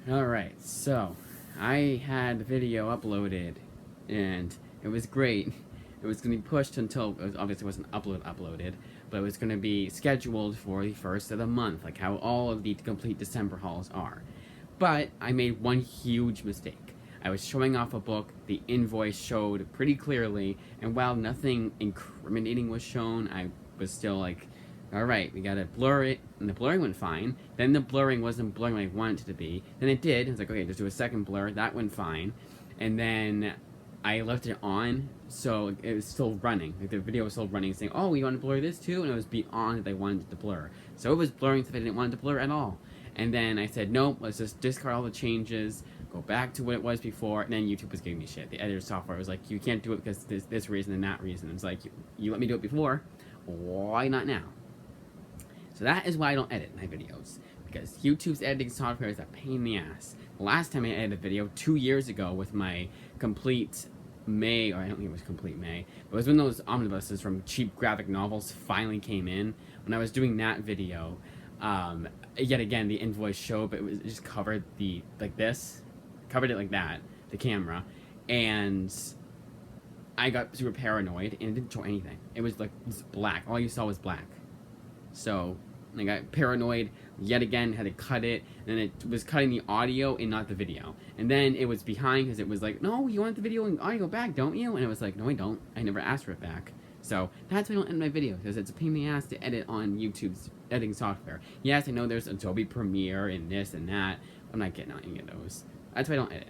Alright, so I had the video uploaded and it was great. It was going to be pushed until, obviously it wasn't uploaded, but it was going to be scheduled for the first of the month, like how all of the complete December hauls are. But I made one huge mistake. I was showing off a book, the invoice showed pretty clearly, and while nothing incriminating was shown, I was still like, alright, we gotta blur it, and the blurring went fine. Then the blurring wasn't blurring like I wanted it to be. Then it did. I was like, okay, just do a second blur. That went fine. And then I left it on, so it was still running. Like the video was still running, saying, oh, you want to blur this too? And it was beyond that I wanted it to blur. So it was blurring stuff I didn't want it to blur at all. And then I said, nope, let's just discard all the changes, go back to what it was before, and then YouTube was giving me shit. The editor software was like, you can't do it because this reason and that reason. It's like, you let me do it before, why not now? So that is why I don't edit my videos, because YouTube's editing software is a pain in the ass. The last time I edited a video, 2 years ago, with my complete May, or I don't think it was complete May, but it was when those omnibuses from cheap graphic novels finally came in. When I was doing that video, yet again, the invoice showed, but it just covered covered it like that, the camera, and I got super paranoid, and it didn't show anything. It was like, it was black. All you saw was black. So I got paranoid, yet again, had to cut it, and then it was cutting the audio and not the video. And then it was behind, because it was like, no, you want the video and audio back, don't you? And it was like, no, I don't. I never asked for it back. So that's why I don't edit my videos, because it's a pain in the ass to edit on YouTube's editing software. Yes, I know there's Adobe Premiere and this and that. I'm not getting on any of those. That's why I don't edit.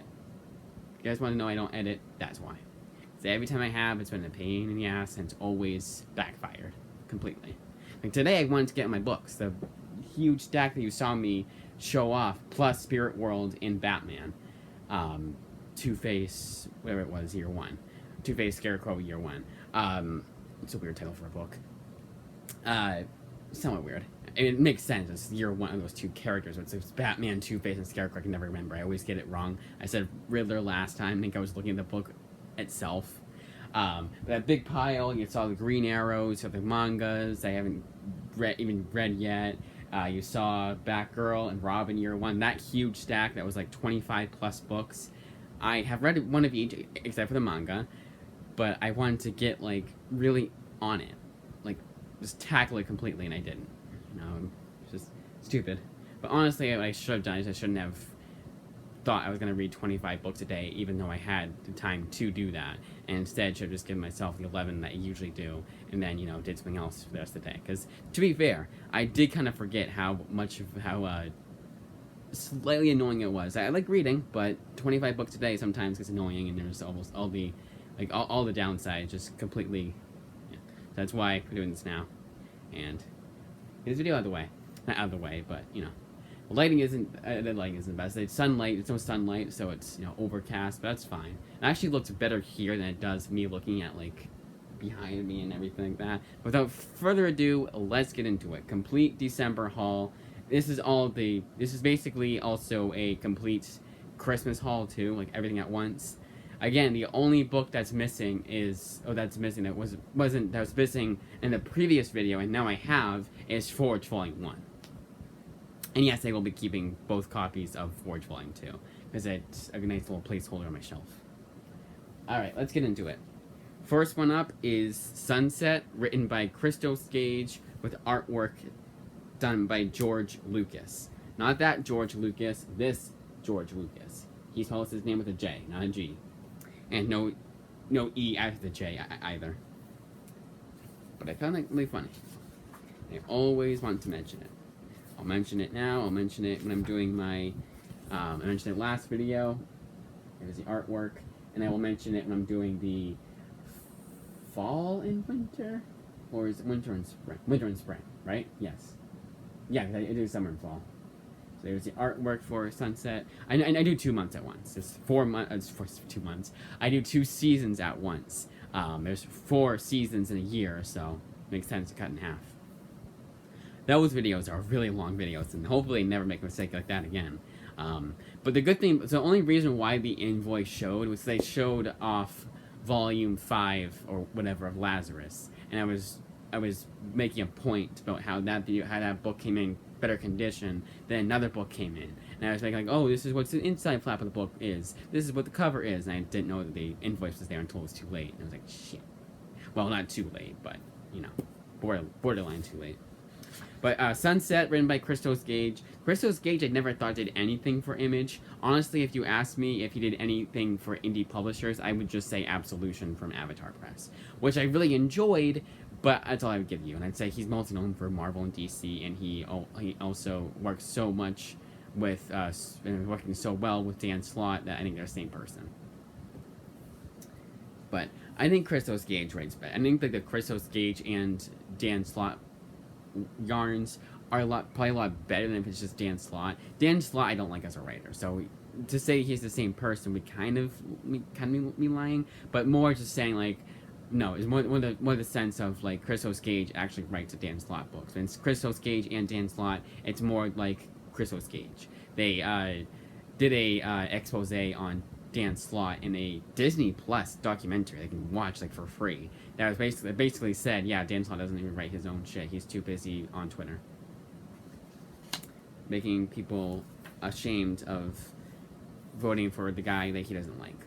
If you guys want to know I don't edit, that's why. So every time I have, it's been a pain in the ass, and it's always backfired completely. Like today, I wanted to get my books, the huge stack that you saw me show off, plus Spirit World in Batman, Two-Face, whatever it was, Year One, Two-Face Scarecrow Year One. It's a weird title for a book. Somewhat weird. It makes sense. It's Year One of those two characters. It's Batman, Two-Face, and Scarecrow. I can never remember. I always get it wrong. I said Riddler last time. I think I was looking at the book itself. That big pile, you saw the Green Arrows, you saw the mangas I haven't even read yet. You saw Batgirl and Robin Year One. That huge stack that was like 25 plus books. I have read one of each, except for the manga, but I wanted to get like really on it, like just tackle it completely, and I didn't. You know, it's just stupid. But honestly, what I should have done is I shouldn't have thought I was going to read 25 books a day, even though I had the time to do that, and instead should have just given myself the 11 that I usually do, and then, you know, did something else for the rest of the day. Because, to be fair, I did kind of forget how slightly annoying it was. I like reading, but 25 books a day sometimes gets annoying, and there's almost all the, like, all the downsides just completely, yeah. That's why we're doing this now, and get this video out of the way. Not out of the way, but, you know. The lighting isn't the best. It's sunlight. It's no sunlight, so it's, you know, overcast, but that's fine. It actually looks better here than it does me looking at, like, behind me and everything like that. Without further ado, let's get into it. Complete December haul. This is basically also a complete Christmas haul too, like everything at once. Again, the only book that's missing that was missing in the previous video, and now I have, is Forge Volume One. And yes, I will be keeping both copies of Forge Volume 2, because it's a nice little placeholder on my shelf. Alright, let's get into it. First one up is Sunset, written by Christos Gage, with artwork done by George Lucas. Not that George Lucas, this George Lucas. He spells his name with a J, not a G. And no E after the J either. But I found it really funny. I always want to mention it. I'll mention it now, I'll mention it when I'm doing my, I mentioned it last video, there's the artwork, and I will mention it when I'm doing the fall and winter, or is it winter and spring? Winter and spring, right? Yes. Yeah, I do summer and fall. So there's the artwork for Sunset. I do 2 months at once. It's 4 months, for 2 months. I do 2 seasons at once. There's 4 seasons in a year, so it makes sense to cut in half. Those videos are really long videos, and hopefully never make a mistake like that again. But the good thing, so the only reason why the invoice showed was they showed off Volume 5 or whatever of Lazarus, and I was making a point about how that book came in better condition, then another book came in, and I was like, oh, this is what the inside flap of the book is. This is what the cover is, and I didn't know that the invoice was there until it was too late. And I was like, shit. Well, not too late, but you know, borderline too late. But Sunset, written by Christos Gage. Christos Gage, I never thought did anything for Image. Honestly, if you asked me if he did anything for indie publishers, I would just say Absolution from Avatar Press, which I really enjoyed, but that's all I would give you. And I'd say he's mostly known for Marvel and DC, and he also works so much with, working so well with Dan Slott that I think they're the same person. But I think Christos Gage writes better. I think that the Christos Gage and Dan Slott yarns are probably a lot better than if it's just Dan Slott. Dan Slott I don't like as a writer, so to say he's the same person would kind of be lying, but more just saying like, no, it's more the sense of like Christos Gage actually writes a Dan Slott books. When it's Christos Gage and Dan Slott, it's more like Christos Gage. They did a expose on Dan Slott in a Disney Plus documentary they can watch like for free. That was basically said, yeah, Dan Slott doesn't even write his own shit. He's too busy on Twitter, making people ashamed of voting for the guy that he doesn't like.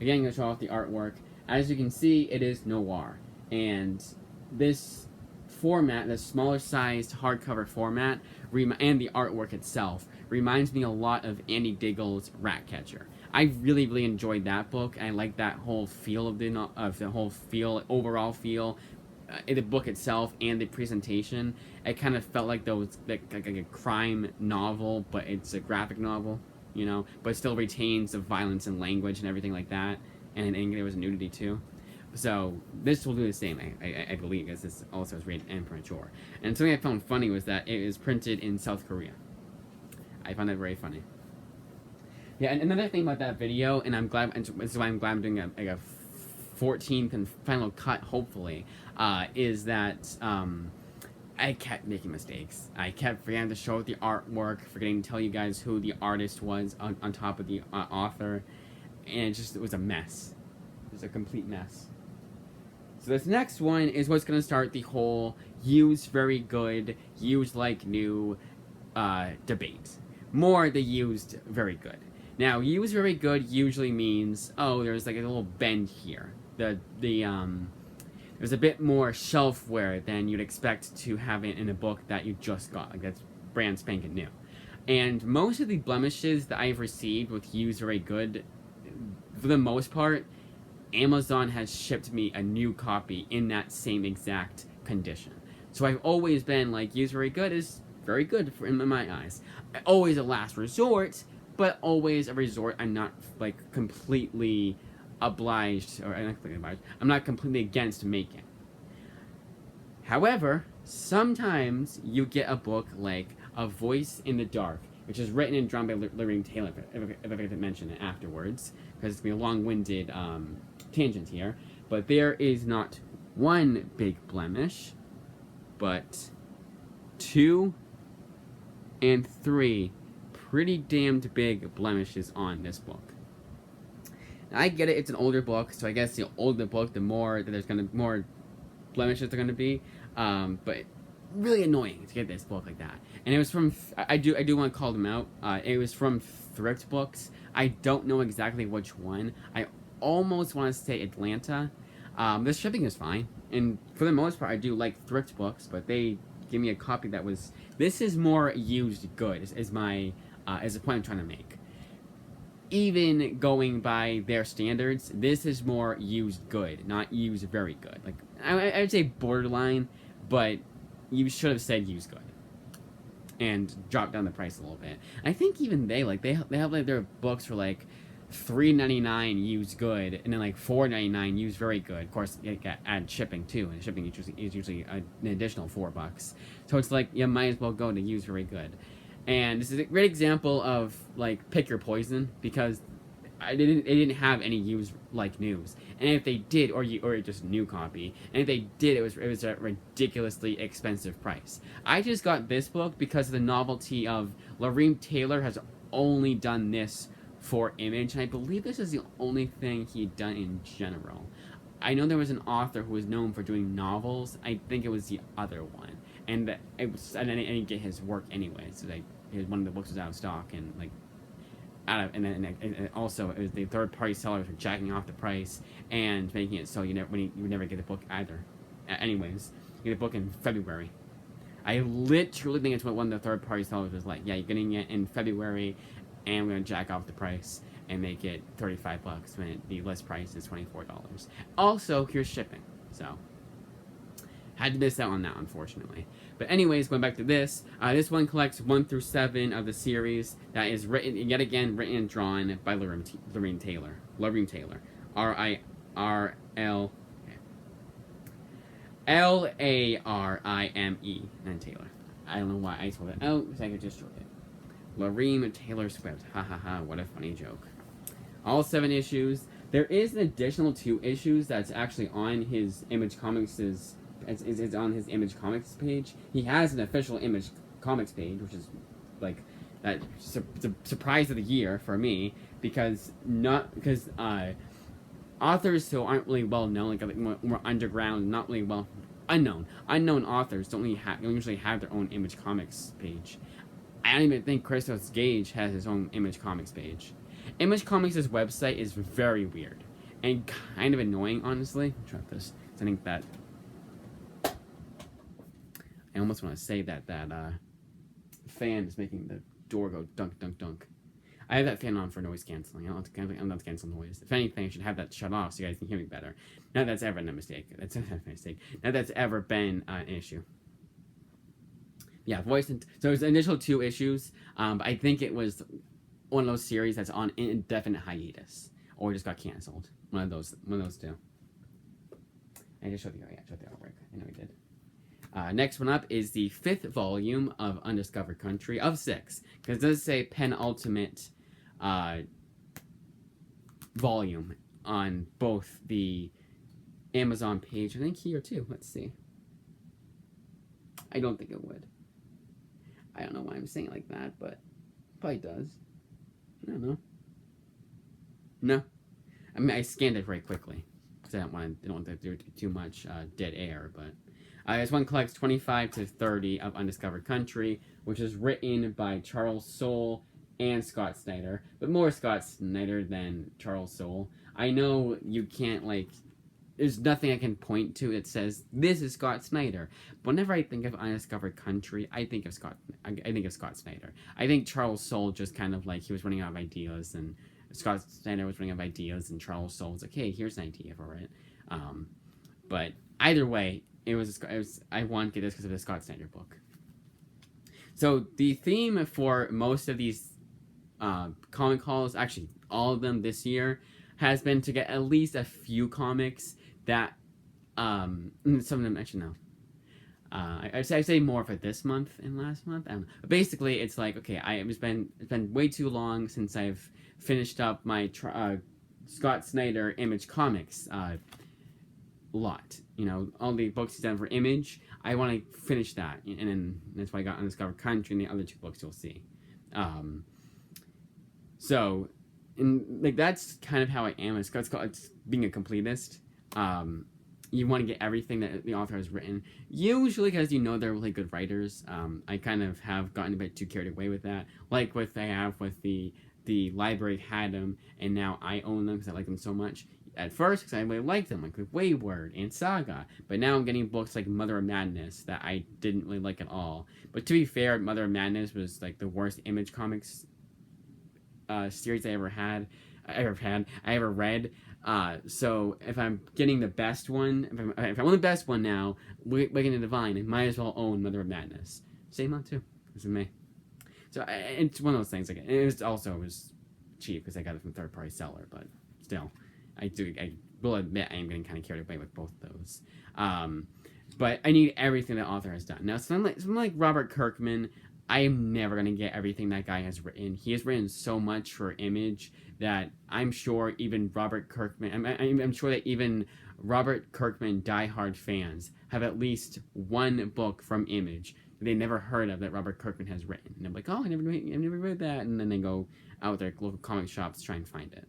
Again, I'm gonna show off the artwork. As you can see, it is noir, and this format, the smaller sized hardcover format, and the artwork itself reminds me a lot of Andy Diggle's Ratcatcher. I really enjoyed that book, and I like that whole feel of the whole overall feel in the book itself and the presentation. It kind of felt like like a crime novel, but it's a graphic novel, you know, but it still retains the violence and language and everything like that, and there was nudity too. So this will do the same, I believe, because this also is rated M for mature. And something I found funny was that it is printed in South Korea. I found that very funny. Yeah, and another thing about that video, and I'm glad, and this is why I'm glad I'm doing a 14th and final cut, hopefully, is that I kept making mistakes. I kept forgetting to show the artwork, forgetting to tell you guys who the artist was on top of the author, and it was a mess. It was a complete mess. So this next one is what's going to start the whole used very good, used like new debate. More the used very good. Now, used very good usually means, oh, there's like a little bend here. There's a bit more shelfware than you'd expect to have it in a book that you just got. Like, that's brand spanking new. And most of the blemishes that I've received with used very good, for the most part, Amazon has shipped me a new copy in that same exact condition. So I've always been like, used very good is very good in my eyes. Always a last resort, but always a resort I'm not like completely obliged, or I'm not completely obliged, I'm not completely against making. However, sometimes you get a book like A Voice in the Dark, which is written and drawn by Lorraine Taylor, if I could mention it afterwards, because it's going to be a long-winded tangent here. But there is not one big blemish, but 2 and 3 pretty damned big blemishes on this book. Now, I get it, it's an older book, so I guess the older the book, the more that there's gonna more blemishes are gonna be. But really annoying to get this book like that. And it was from I do want to call them out. It was from Thrift Books. I don't know exactly which one. I almost want to say Atlanta. The shipping is fine, and for the most part, I do like Thrift Books, but they give me a copy that was. This is more used good. Is the point I'm trying to make. Even going by their standards, this is more used good, not used very good. Like I would say borderline, but you should have said used good, and dropped down the price a little bit. I think even they have like their books for like $3.99 used good, and then like $4.99 used very good. Of course, you add shipping too, and shipping is usually an additional $4. So it's like you might as well go to used very good. And this is a great example of like pick your poison, because they didn't have any used like news, and if they did, or just new copy, and if they did, it was a ridiculously expensive price. I just got this book because of the novelty of Lorraine Taylor has only done this for Image, and I believe this is the only thing he'd done in general. I know there was an author who was known for doing novels. I think it was the other one. and it was, and I didn't get his work anyway. So like, one of the books was out of stock, and like, out of, and then and also it was the third party sellers were jacking off the price and making it so you would never get the book either. Anyways, you get the book in February. I literally think it's what one of the third party sellers was like. Yeah, you're getting it in February, and we're gonna jack off the price and make it $35 when the list price is $24. Also, here's shipping. So had to miss out on that, unfortunately. But anyways, going back to this, this one collects 1 through 7 of the series that is written, yet again, written and drawn by Lorraine Taylor. R-I-R-L... L-A-R-I-M-E, and Taylor. I don't know why I told it out, because I could just short it. Lorraine Taylor Swift. Ha ha ha, what a funny joke. All 7 issues. There is an additional 2 issues that's actually on his Image Comics' is on his Image Comics page. He has an official Image Comics page, which is like that surprise of the year for me, because authors who aren't really well known, like more underground, not really well unknown authors don't usually have their own Image Comics page. I don't even think Christos Gage has his own Image Comics page. Image Comics' website is very weird and kind of annoying, honestly. I'll try this. I think that I almost want to say that fan is making the door go dunk, dunk, dunk. I have that fan on for noise canceling. I'm not to cancel noise. If anything, I should have that shut off so you guys can hear me better. Not that's ever been a mistake. That's a mistake. Not that's ever been an issue. Yeah, so it's the initial 2 issues. But I think it was one of those series that's on indefinite hiatus or just got canceled. One of those 2. I just showed the artwork. I know we did. Next one up is the 5th volume of Undiscovered Country of 6, because it does say penultimate volume on both the Amazon page. I think here too. Let's see. I don't think it would. I don't know why I'm saying it like that, but it probably does. I don't know. No, I mean I scanned it very quickly because I don't want to do too much dead air, but. This one collects 25 to 30 of Undiscovered Country, which is written by Charles Soule and Scott Snyder, but more Scott Snyder than Charles Soule. I know you can't, like, there's nothing I can point to that says, this is Scott Snyder. But whenever I think of Undiscovered Country, I think of Scott Snyder. I think Charles Soule just kind of, like, he was running out of ideas, and Scott Snyder was running out of ideas, and Charles Soule was like, hey, here's an idea for it. But either way, I wanted to get this because of the Scott Snyder book. So the theme for most of these comic hauls, actually all of them this year, has been to get at least a few comics that some of them actually no. I'd say more for this month and last month. I don't know. But basically, it's like, okay, it's been way too long since I've finished up my Scott Snyder Image Comics lot. You know, all the books he's done for Image. I want to finish that, and then that's why I got Undiscovered Country and the other 2 books you'll see. So, like that's kind of how I am. It's being a completist. You want to get everything that the author has written. Usually, because you know they're really good writers. I kind of have gotten a bit too carried away with that. Like what I have with the library had them, and now I own them because I like them so much. At first, because I really liked them, like Wayward and Saga. But now I'm getting books like Mother of Madness that I didn't really like at all. But to be fair, Mother of Madness was like the worst Image Comics series I ever read. So if I'm getting the best one, if I want the best one now, Wicked and Divine, I might as well own Mother of Madness. Same month too. This is May. So it's one of those things. Like it was cheap because I got it from a third party seller, but still. I will admit I am getting kind of carried away with both of those. But I need everything the author has done. Now, something like Robert Kirkman, I am never going to get everything that guy has written. He has written so much for Image that I'm sure even Robert Kirkman, I'm sure that even Robert Kirkman diehard fans have at least one book from Image that they never heard of that Robert Kirkman has written. And they're like, oh, I never read that. And then they go out their local comic shops to try and find it.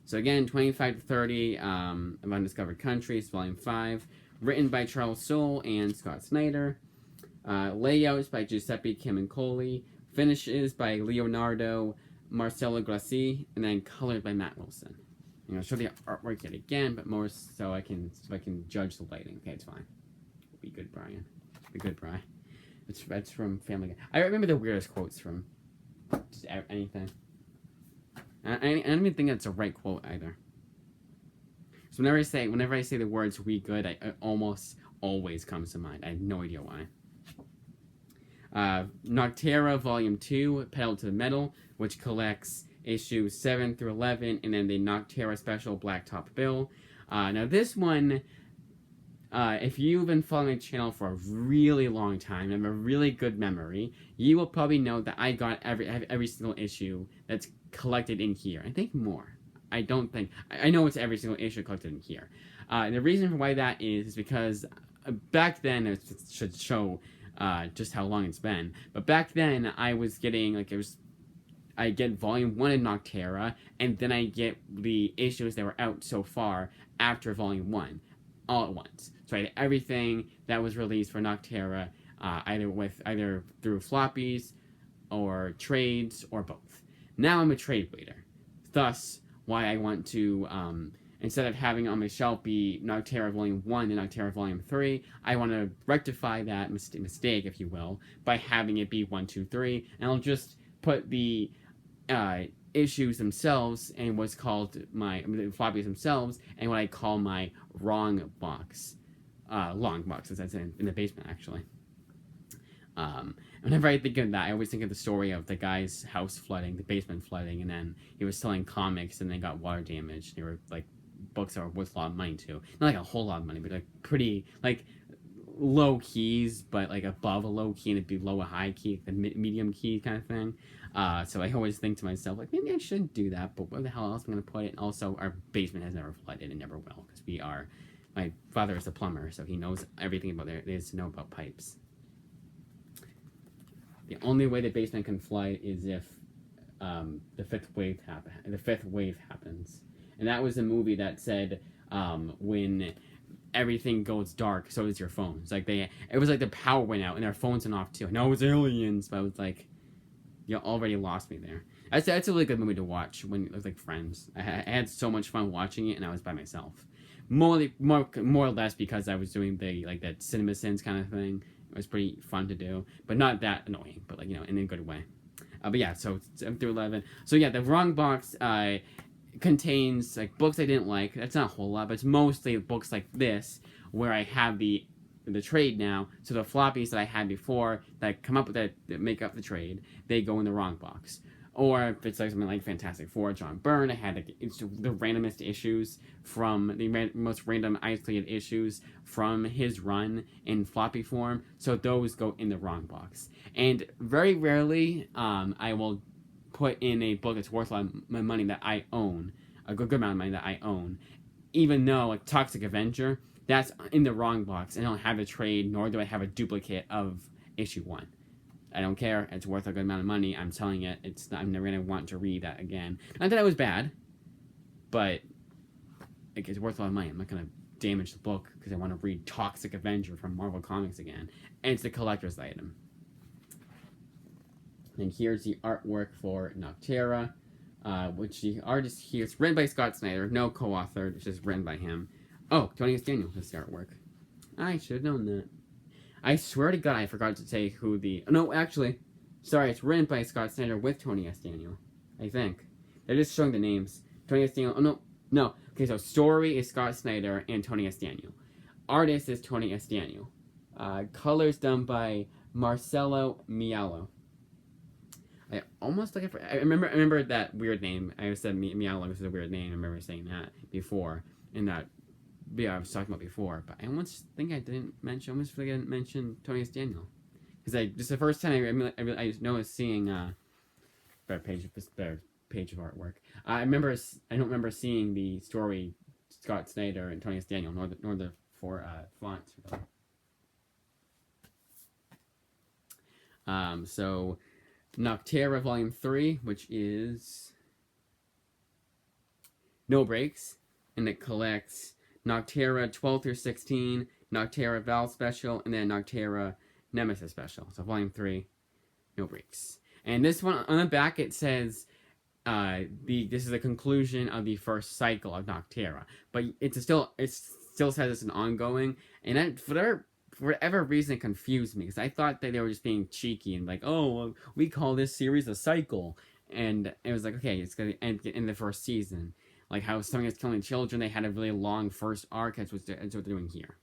So again, 25 to 30 of Undiscovered Countries, Volume 5, Written by Charles Soule and Scott Snyder. Layouts by Giuseppe Camuncoli. Finishes by Leonardo Marcello Grassi, and then colored by Matt Wilson. I'm gonna show the artwork yet again, but more so I can judge the lighting. Okay, it's fine. Be good, Brian. Be good, Brian. It's from Family Guy. I remember the weirdest quotes from just anything. I don't even think that's a right quote either. So whenever I say the words "we good," it almost always comes to mind. I have no idea why. Nocterra Volume 2, Pedal to the Metal, which collects issues 7 through 11, and then the Nocterra Special Blacktop Bill. Now this one, if you've been following the channel for a really long time and have a really good memory, you will probably know that I got every single issue that's collected in here. I think more. I know it's every single issue collected in here. And the reason why that is because back then, it should show just how long it's been. But back then, I was getting, I get Volume 1 in Nocterra, and then I get the issues that were out so far after Volume 1, all at once. So I had everything that was released for Nocterra, either through floppies, or trades, or both. Now I'm a trade waiter. Thus, why I want to, instead of having on my shelf be Nocterra Volume 1 and Nocterra Volume 3, I want to rectify that mistake, if you will, by having it be 1, 2, 3, and I'll just put the issues themselves and what's called the floppies themselves and what I call my long box, as that's in the basement, actually. Whenever I think of that, I always think of the story of the guy's house flooding, the basement flooding, and then he was selling comics and they got water damage. They were books that were worth a lot of money too. Not a whole lot of money, but pretty low keys, but above a low key and below a high key, the medium key kind of thing. So I always think to myself, maybe I should do that, but where the hell else am I going to put it? And also, our basement has never flooded and never will, because my father is a plumber, so he knows everything about there is to know about pipes. The only way the basement can flood is if the fifth wave happens. And that was a movie that said when everything goes dark, so does your phone. It was like the power went out and their phones went off too. No, it was aliens, but I was you already lost me there. That's a really good movie to watch when it was friends. I had so much fun watching it, and I was by myself. More or less because I was doing that CinemaSins kind of thing. It was pretty fun to do, but not that annoying, but in a good way. But yeah, so 7 through 11. So yeah, the wrong box contains books I didn't like. That's not a whole lot, but it's mostly books like this where I have the trade now. So the floppies that I had before that come up with that make up the trade, they go in the wrong box. Or if it's something like Fantastic Four, John Byrne, I had the randomest issues from the most random isolated issues from his run in floppy form. So those go in the wrong box. And very rarely, I will put in a book that's worth a lot of money that I own, a good amount of money that I own, even though Toxic Avenger, that's in the wrong box, and I don't have a trade, nor do I have a duplicate of issue 1. I don't care. It's worth a good amount of money. I'm telling it. I'm never gonna want to read that again. Not that it was bad, but it's worth a lot of money. I'm not gonna damage the book because I want to read Toxic Avenger from Marvel Comics again. And it's a collector's item. And here's the artwork for Nocterra, which the artist here, it's written by Scott Snyder, no co-authored, it's just written by him. Oh, Tony S. Daniel does the artwork. I should have known that. I swear to God, I forgot to say who no, actually, sorry, it's written by Scott Snyder with Tony S. Daniel, I think. They're just showing the names. Tony S. Daniel, no. Okay, so story is Scott Snyder and Tony S. Daniel. Artist is Tony S. Daniel. Colors done by Marcelo Mialo. I almost I remember that weird name. I said Mialo was a weird name. I remember saying that before in that I was talking about before, but I almost think I didn't mention Tony S. Daniel, because just the first time I noticed seeing better page of artwork. I don't remember seeing the story Scott Snyder and Tony S. Daniel, nor the four fonts. So Nocterra Volume 3, which is no breaks, and it collects Nocterra 12 through 16, Nocterra Val Special, and then Nocterra Nemesis Special. So Volume 3, no breaks. And this one, on the back, it says this is the conclusion of the first cycle of Nocterra. But it still says it's an ongoing, and that, for whatever reason, it confused me, because I thought that they were just being cheeky and like, oh, well, we call this series a cycle. And it was like, okay, it's going to end in the first season. Like how something is killing children, they had a really long first arc. That's what they're doing here.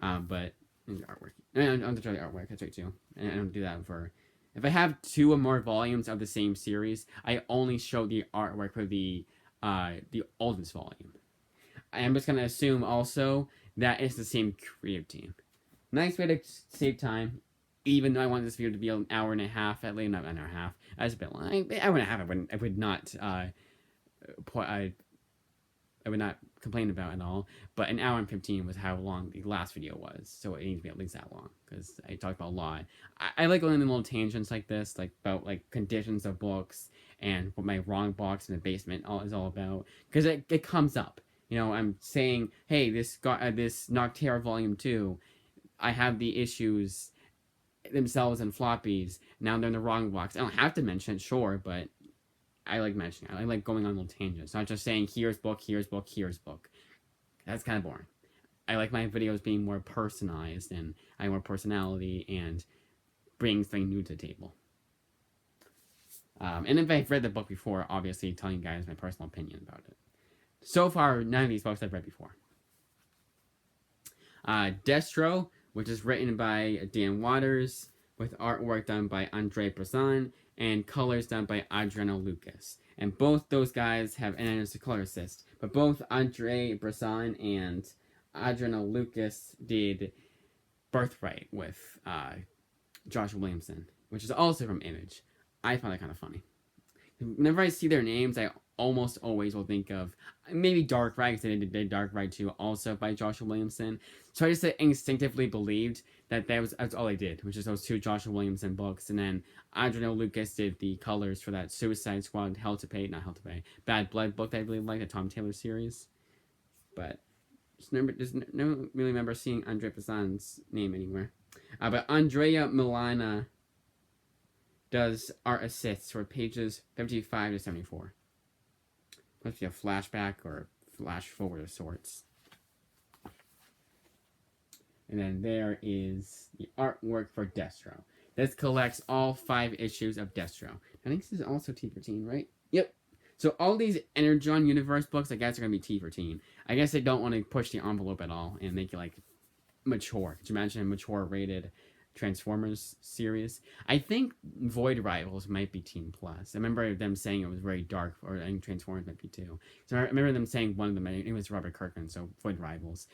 But the artwork, and I'll try the artwork. That's right too. And I don't do that for. If I have 2 or more volumes of the same series, I only show the artwork for the oldest volume. I am just gonna assume also that it's the same creative team. Nice way to save time. Even though I want this video to be an hour and a half, at least not an hour and a half. That's a bit long. An hour and a half. I would not. I would not complain about at all, but an hour and 15 was how long the last video was, so it needs to be at least that long, because I talked about a lot. I like going in little tangents like this, like about like conditions of books and what my wrong box in the basement is all about, because it comes up. You know, I'm saying, hey, this Nocterra Volume 2, I have the issues themselves in floppies, now they're in the wrong box. I don't have to mention it, sure, but I like mentioning it. I like going on little tangents, not just saying here's book, here's book, here's book. That's kind of boring. I like my videos being more personalized, and I have more personality and bring something new to the table. And if I've read the book before, obviously telling you guys my personal opinion about it. So far, none of these books I've read before. Destro, which is written by Dan Waters, with artwork done by Andre Bresson, and colors done by Adriano Lucas. And both those guys have, and it's a color assist, but both Andre Bresson and Adriano Lucas did Birthright with Joshua Williamson, which is also from Image. I found that kind of funny. Whenever I see their names, I almost always will think of maybe Dark Ride, because they did Dark Ride 2 also by Joshua Williamson. So I just instinctively believed that that's all I did, which is those 2 Joshua Williamson books. And then Adriano Lucas did the colors for that Suicide Squad Bad Blood book that I really like, the Tom Taylor series. But just no really remember seeing Andre Bressan's name anywhere. But Andrea Milana does art assists for pages 55 to 74. Must be a flashback or flash forward of sorts. And then there is the artwork for Destro. This collects all 5 issues of Destro. I think this is also T for Teen, right? Yep. So all these Energon Universe books, I guess, are going to be T for Teen. I guess they don't want to push the envelope at all and make it, like, mature. Could you imagine a mature rated Transformers series? I think Void Rivals might be Teen Plus. I remember them saying it was very dark, or I think Transformers might be too. So I remember them saying one of them, it was Robert Kirkman, so Void Rivals.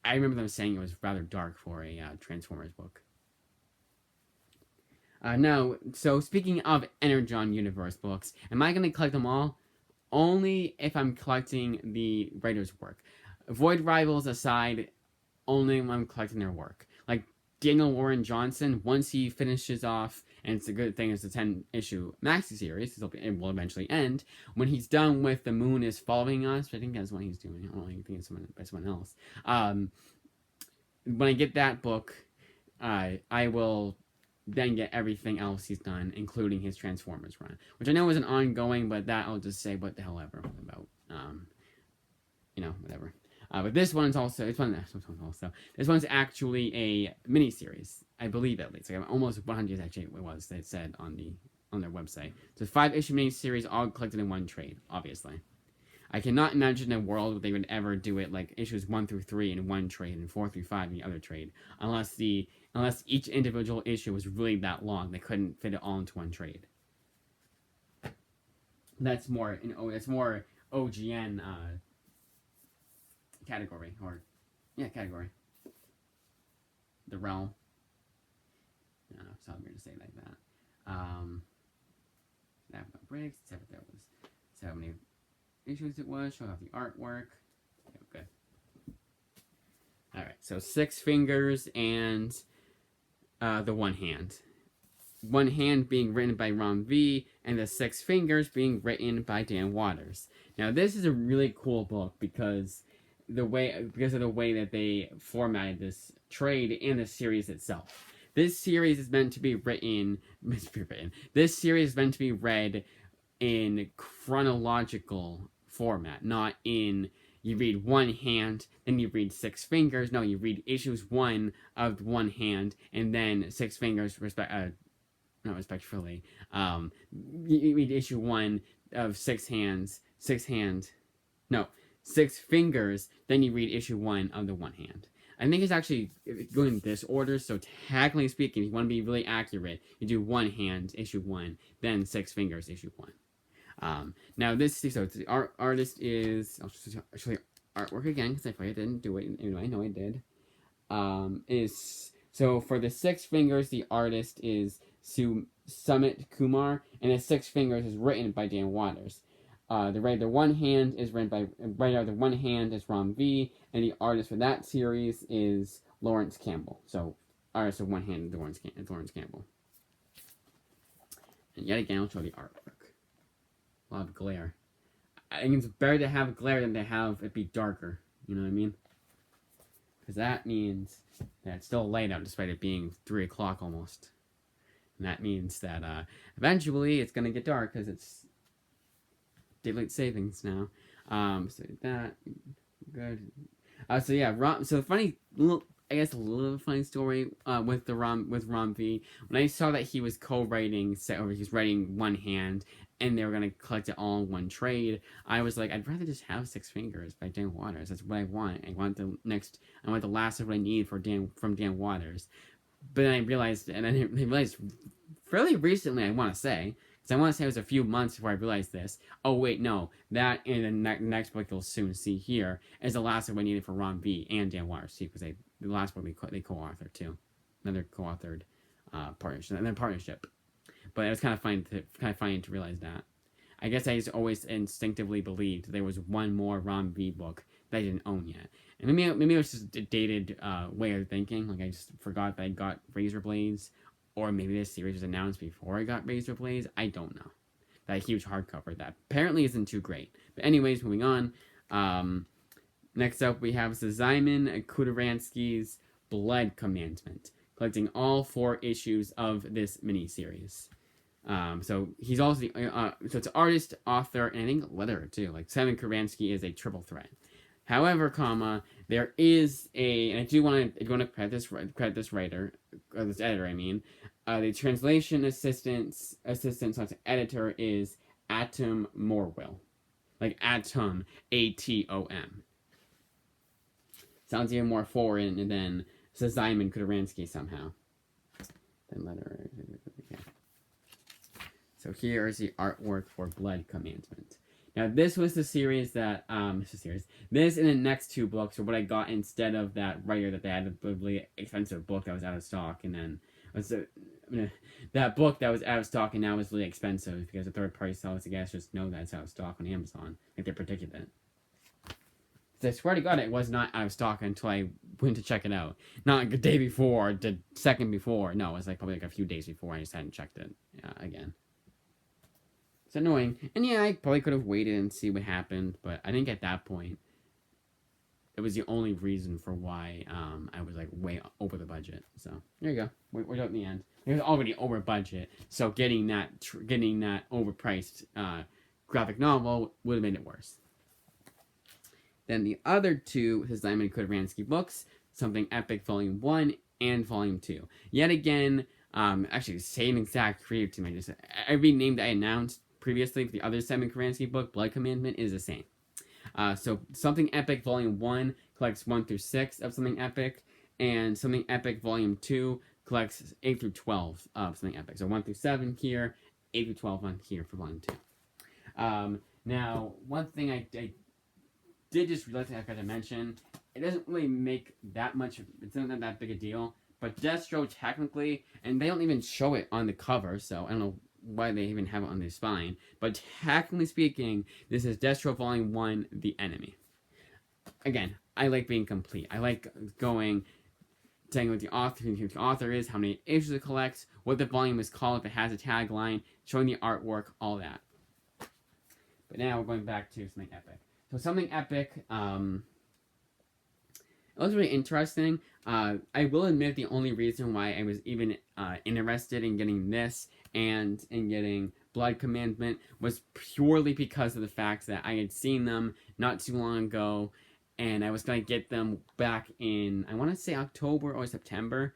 I remember them saying it was rather dark for a Transformers book. Now, so speaking of Energon Universe books, am I going to collect them all? Only if I'm collecting the writer's work. Void Rivals aside, only when I'm collecting their work. Like Daniel Warren Johnson, once he finishes off, and it's a good thing, it's a 10-issue maxi series, it will eventually end. When he's done with The Moon is Following Us, I think that's what he's doing. I don't think it's someone else. When I get that book, I will then get everything else he's done, including his Transformers run, which I know is an ongoing, but that I'll just say what the hell ever about. Whatever. But this one's also, this one's actually a mini-series, I believe, at least. Like, almost 100 actually it was, they said on their website. So 5-issue mini-series, all collected in one trade, obviously. I cannot imagine a world where they would ever do it like issues 1 through 3 in one trade and 4 through 5 in the other trade, unless each individual issue was really that long. They couldn't fit it all into one trade. That's more OGN category, category. The realm. I don't know, it's not weird to say it like that. That no breaks, except that was so many issues it was. Show off the artwork. Okay, good. Alright, so 6 fingers and the one hand. One hand being written by Ron V, and the 6 fingers being written by Dan Waters. Now, this is a really cool book because because of the way that they formatted this trade and the series itself. This series is meant to be written. This series is meant to be read in chronological format, not in you read one hand, then you read six fingers. No, you read issues one of one hand, and then six fingers not respectfully. You read issue one of six fingers, then you read issue one of the one hand. I think it's actually going in this order, so technically speaking, if you want to be really accurate, you do one hand, issue one, then six fingers, issue one. Now the artist is, I'll show you artwork again, because I thought I didn't do it, even though I know I did. So for the six fingers, the artist is Sumit Kumar, and the six fingers is written by Dan Waters. The one hand is written by the one hand is Ram V, and the artist for that series is Lawrence Campbell. So artist of one hand is Lawrence Campbell. And yet again, I'll show the artwork. A lot of glare. I think it's better to have glare than to have it be darker. You know what I mean? Because that means that it's still light out despite it being 3 o'clock almost. And that means that eventually it's going to get dark because it's daylight savings now. So that, good. So yeah, so funny, a little funny story with Ram V. When I saw that he was co-writing, or he's writing one hand, and they were gonna collect it all in one trade, I was like, I'd rather just have Six Fingers by Dan Waters. That's what I want. I want the last of what I need from Dan Waters. But then I realized fairly recently, I want to say, because I want to say it was a few months before I realized this. Oh wait, no, that in the next book you'll soon see here is the last of what I needed for Ron V and Dan Waters too, because the last book they co-authored too, another co-authored partnership. But it was kind of funny to realize that. I guess I just always instinctively believed there was one more Ron V book that I didn't own yet. And maybe it was just a dated way of thinking. Like I just forgot that I got Razor Blades, or maybe this series was announced before I got Razor Blades. I don't know. That huge hardcover that apparently isn't too great. But anyways, moving on. Next up we have Szymon Kudaransky's Blood Commandment, collecting all 4 issues of this miniseries. So he's also so it's artist, author, and I think letterer too. Like Szymon Kudaransky is a triple threat. However, there is and I do want to credit this writer, or this editor. I mean, the translation assistant / editor is Atom Morwell, like Atom, Atom. Sounds even more foreign than Szymon Kudaransky somehow. Then letterer. Yeah. So here is the artwork for Blood Commandment. Now, this was the series that, this and the next 2 books are what I got instead of that writer that they had a really expensive book that was out of stock, and then, that book that was out of stock and now is really expensive because the third-party sellers, I guess, just know that it's out of stock on Amazon. Like, they predicted it. So I swear to God, it was not out of stock until I went to check it out. Not like the day before, the second before. No, it was like probably like a few days before. I just hadn't checked it again. It's annoying. And yeah, I probably could have waited and see what happened, but I think at that point, it was the only reason for why I was like way over the budget. So there you go. We're out in the end. It was already over budget, so getting that overpriced graphic novel would have made it worse. Then the other 2 Szymon Kudaransky books, Something Epic Volume 1 and Volume 2. Yet again, actually the same exact creative team. Every name that I announced previously for the other Szymon Kudaransky book, Blood Commandment, is the same. So Something Epic Volume 1 collects 1 through 6 of Something Epic, and Something Epic Volume 2 collects 8 through 12 of Something Epic. So 1 through 7 here, 8 through 12 on here for Volume 2. Now, one thing I did just realize I forgot to mention, it doesn't really make that much, it's not that big a deal, but Destro technically, and they don't even show it on the cover, so I don't know why they even have it on their spine, but technically speaking, this is Destro Volume 1, The Enemy. Again, I like being complete. I like saying what the author is, how many issues it collects, what the volume is called, if it has a tagline, showing the artwork, all that. But now we're going back to Something Epic. So Something Epic, It was really interesting. I will admit the only reason why I was even interested in getting this and in getting Blood Commandment was purely because of the fact that I had seen them not too long ago, and I was going to get them back in, I want to say October or September.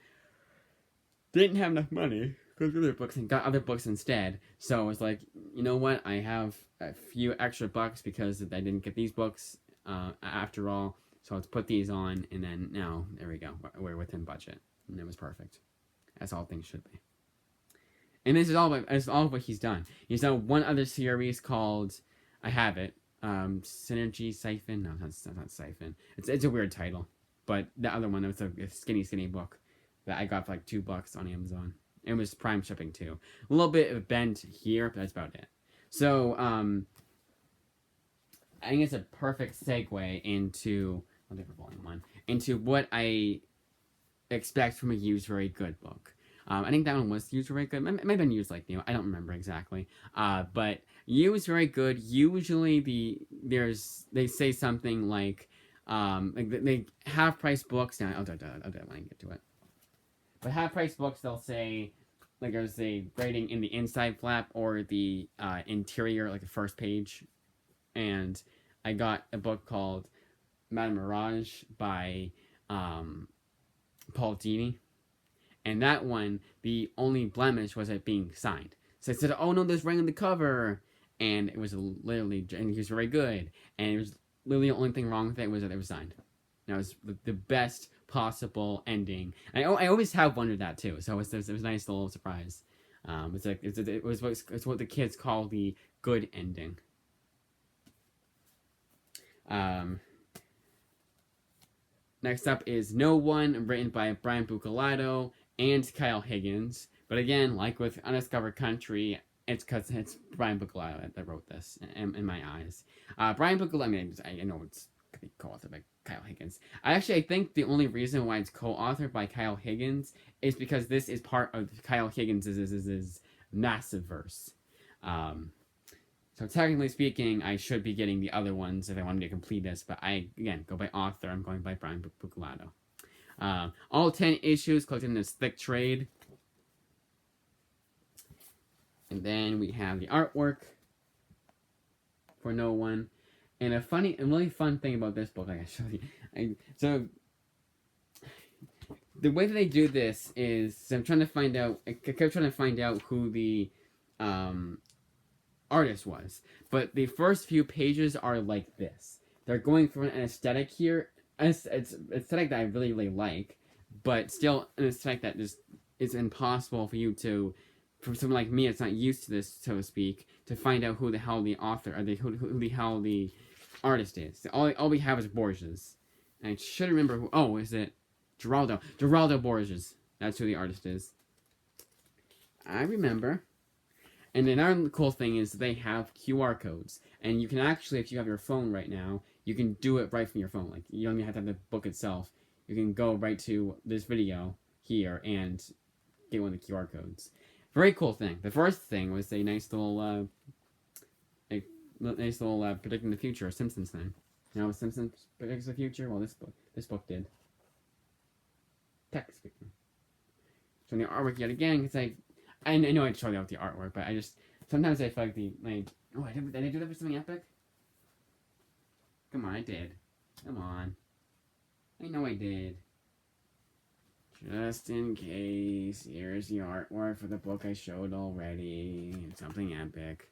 Didn't have enough money because other books and got other books instead. So I was like, you know what? I have a few extra bucks because I didn't get these books after all. So let's put these on, and then now there we go. We're within budget, and it was perfect, as all things should be. And this is all of what he's done. He's done one other series called, I have it, Synergy Siphon. No, that's not Siphon. It's a weird title, but the other one, it was a skinny book that I got for like $2 on Amazon. It was Prime shipping too. A little bit of a bend here, but that's about it. So I think it's a perfect segue into Volume One, into what I expect from a used very good book. I think that one was used very good. It might have been used like new. I don't remember exactly. But used very good. Usually they say something like they half price books. Now I'll do it when I get to it. But half price books, they'll say like there's a grading in the inside flap or the interior, like the first page. And I got a book called Madame Mirage by Paul Dini. And that one, the only blemish was it being signed. So I said, oh no, there's writing on the cover. And it was literally, and he was very good. And it was literally the only thing wrong with it was that it was signed. And it was the best possible ending. And I always have wondered that too. So it was a nice little surprise. It's what the kids call the good ending. Next up is No One, written by Brian Buccellato and Kyle Higgins. But again, like with Undiscovered Country, it's because it's Brian Buccellato that wrote this, in my eyes. Brian Buccellato, I know it's co-authored by Kyle Higgins. I think the only reason why it's co-authored by Kyle Higgins is because this is part of Kyle Higgins' massive verse. So technically speaking, I should be getting the other ones if I wanted to complete this, but I, again, go by author. I'm going by Brian Buccellato. All 10 issues collected in this thick trade. And then we have the artwork for No One. And a really fun thing about this book, like I showed you. So, the way that they do this is, I kept trying to find out who the artist was. But the first few pages are like this. They're going for an aesthetic here. It's aesthetic that I really, really like, but still an aesthetic that just is impossible for you to, for someone like me that's not used to this, so to speak, to find out who the hell the author, or who the hell the artist is. All we have is Borges. And I should remember who, oh, is it Geraldo Borges. That's who the artist is. I remember. And another cool thing is they have QR codes. And you can actually, if you have your phone right now, you can do it right from your phone. Like, you don't even have to have the book itself. You can go right to this video here and get one of the QR codes. Very cool thing. The first thing was a nice little predicting the future, Simpsons thing. You know, Simpsons predicts the future? Well, this book did. Tech speaking. So the artwork yet again, because I know I showed you out the artwork, but sometimes I feel like did I do that for something epic? Come on, I did. Come on. I know I did. Just in case, here's the artwork for the book I showed already. It's something epic.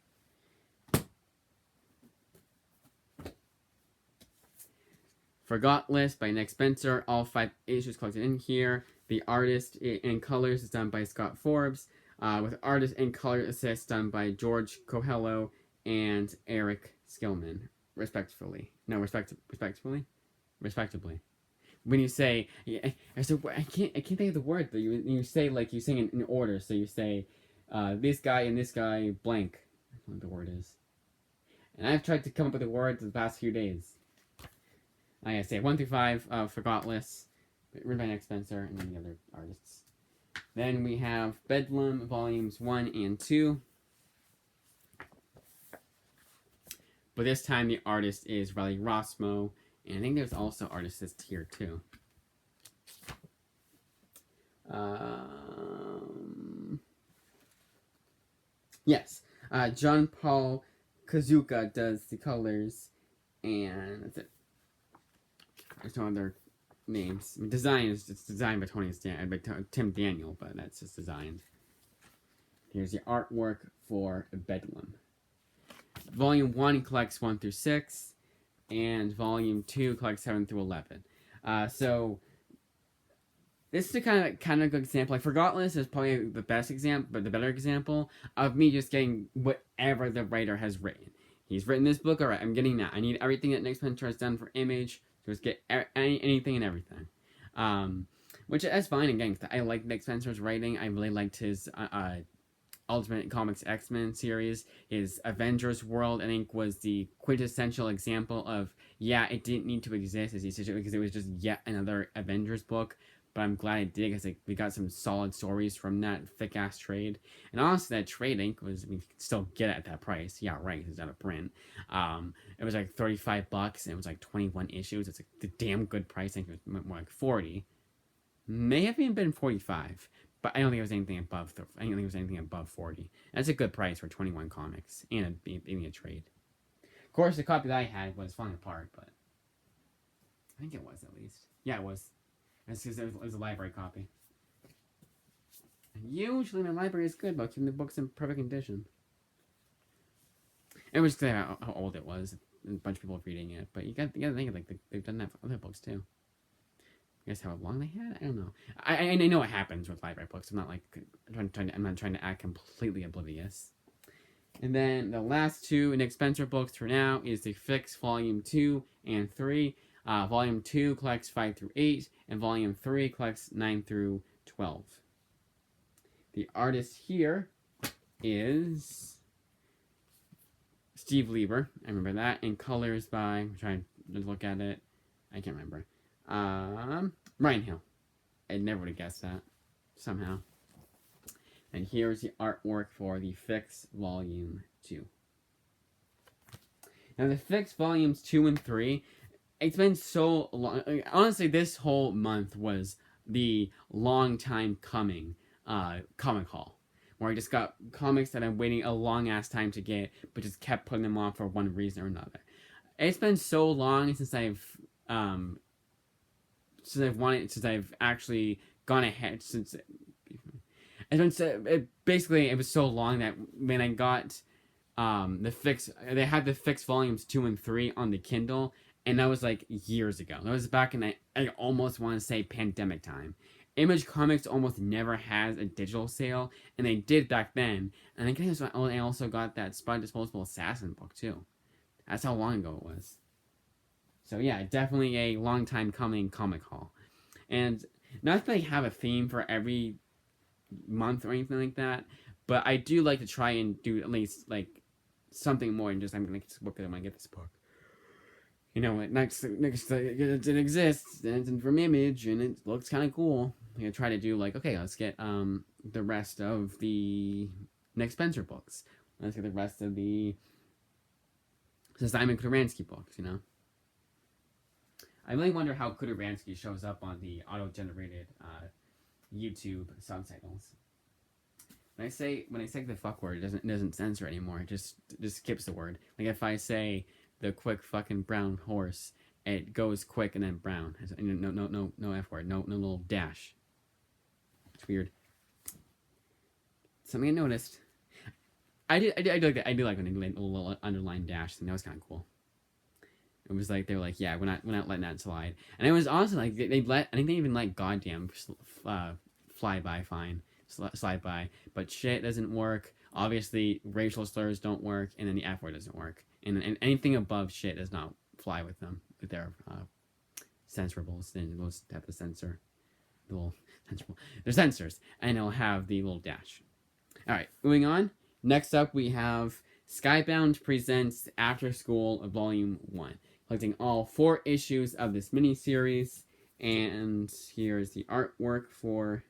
Forgotless by Nick Spencer. All 5 issues collected in here. The artist in colors is done by Scott Forbes. With artist and color assist done by George Coelho and Eric Skillman, respectively. No, respectively. When you say, I can't think of the word, but you say, like, you sing in order. So you say, this guy and this guy blank. I don't know what the word is. And I've tried to come up with a word the past few days. I say 1 through 5, Forgotless, written by Nick Spencer, and then the other artists. Then we have Bedlam Volumes 1 and 2. But this time the artist is Riley Rossmo. And I think there's also artists here too. Yes, John Paul Kazuka does the colors, and that's it. There's no other names. I mean, design is it's designed by Tim Daniel, but that's just designed. Here's the artwork for Bedlam. Volume 1 collects 1 through 6, and Volume 2 collects 7 through 11. So this is a kind of good example. Like Forgotless is probably the best example, but the better example of me just getting whatever the writer has written. He's written this book, alright, I'm getting that. I need everything that Nick Spencer has done for Image, so just get anything and everything. Which is fine again, because I like Nick Spencer's writing. I really liked his Ultimate Comics X-Men series. His Avengers World, I think, was the quintessential example of, yeah, it didn't need to exist because it was just yet another Avengers book. But I'm glad it did, because we got some solid stories from that thick-ass trade. And honestly, that trade ink was, we could still get it at that price. Yeah, right, it's out of print. It was like $35, and it was like 21 issues. It's like the damn good price. I think it was more like 40. May have even been 45. But I don't think it was anything above. I don't think it was anything above 40. That's a good price for 21 comics and being a trade. Of course, the copy that I had was falling apart, but I think it was at least. Yeah, it was. That's because it was a library copy. And usually my library is good about keeping the books in perfect condition. It was because how old it was. A bunch of people reading it, but you got to think of like they've done that for other books too. I guess how long they had? I don't know. I know what happens with library books. I'm not like I'm not trying to act completely oblivious. And then the last two Nick Spencer books for now is the Fix Volume 2 and 3. Volume 2 collects 5 through 8, and Volume 3 collects 9 through 12. The artist here is Steve Lieber. I remember that. And colors by, I'm trying to look at it. I can't remember. Ryan Hill. I never would have guessed that. Somehow. And here's the artwork for the Fix Volume 2. Now the Fix Volumes 2 and 3, it's been so long. Honestly, this whole month was the long time coming comic haul. Where I just got comics that I'm waiting a long ass time to get, but just kept putting them off for one reason or another. It's been so long since I've actually gone ahead basically it was so long that when I got they had the Fix Volumes 2 and 3 on the Kindle, and that was like years ago. That was back in I almost want to say pandemic time. Image Comics almost never has a digital sale, and they did back then. And I guess I also got that Spud Disposable Assassin book too. That's how long ago it was. So yeah, definitely a long time coming comic haul. And not that I have a theme for every month or anything like that, but I do like to try and do at least like something more than just I'm gonna get this book and I'm gonna get this book. You know, it exists and it's from Image and it looks kind of cool. I'm gonna try to do like, okay, let's get the rest of the Nick Spencer books. Let's get the rest of the Simon Kudaransky books. You know. I really wonder how Kudaransky shows up on the auto-generated YouTube subtitles. When I say the fuck word, it doesn't censor anymore. It just skips the word. Like if I say the quick fucking brown horse, it goes quick and then brown. No F word. No little dash. It's weird. Something I noticed. I do like that. I do like when they made a little underlined dash thing. That was kind of cool. It was like they were like, yeah, we're not letting that slide. And it was also like I think they even let goddamn slide by, but shit doesn't work. Obviously, racial slurs don't work, and then the F word doesn't work, and anything above shit does not fly with them. With their censurables, and those have to censor the little censorable. They're censors, and it'll have the little dash. All right, moving on. Next up, we have Skybound presents After School Volume 1. Collecting all 4 issues of this miniseries, and here's the artwork for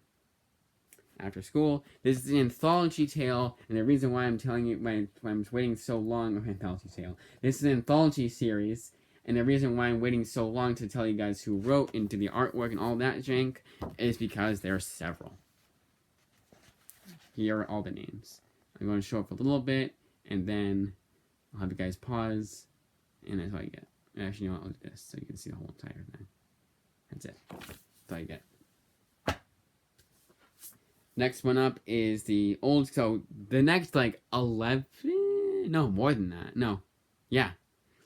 After School. This is an anthology tale, and the reason why I'm telling you why I'm waiting so long for an anthology tale. This is an anthology series, And the reason why I'm waiting so long to tell you guys who wrote into the artwork and all that jank is because there are several. Here are all the names. I'm going to show up a little bit, and then I'll have you guys pause, and that's all you get. Actually, you know what? I'll do this so you can see the whole entire thing. That's it. That's all you get. Next one up is the old, so the next, like, 11, no, more than that, no, yeah,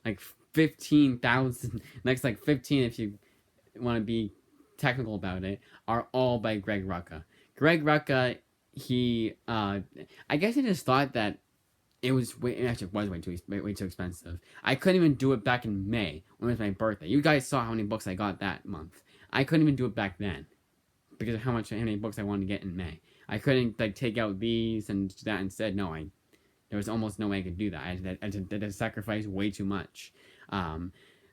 like 15,000, next, like, 15, if you want to be technical about it, are all by Greg Rucka. Greg Rucka, he, I guess he just thought that it was, actually, it was way too expensive. I couldn't even do it back in May, when it was my birthday. You guys saw how many books I got that month. I couldn't even do it back then, because of how many books I wanted to get in May. I couldn't, like, take out these and that instead. No, there was almost no way I could do that. I had to sacrifice way too much.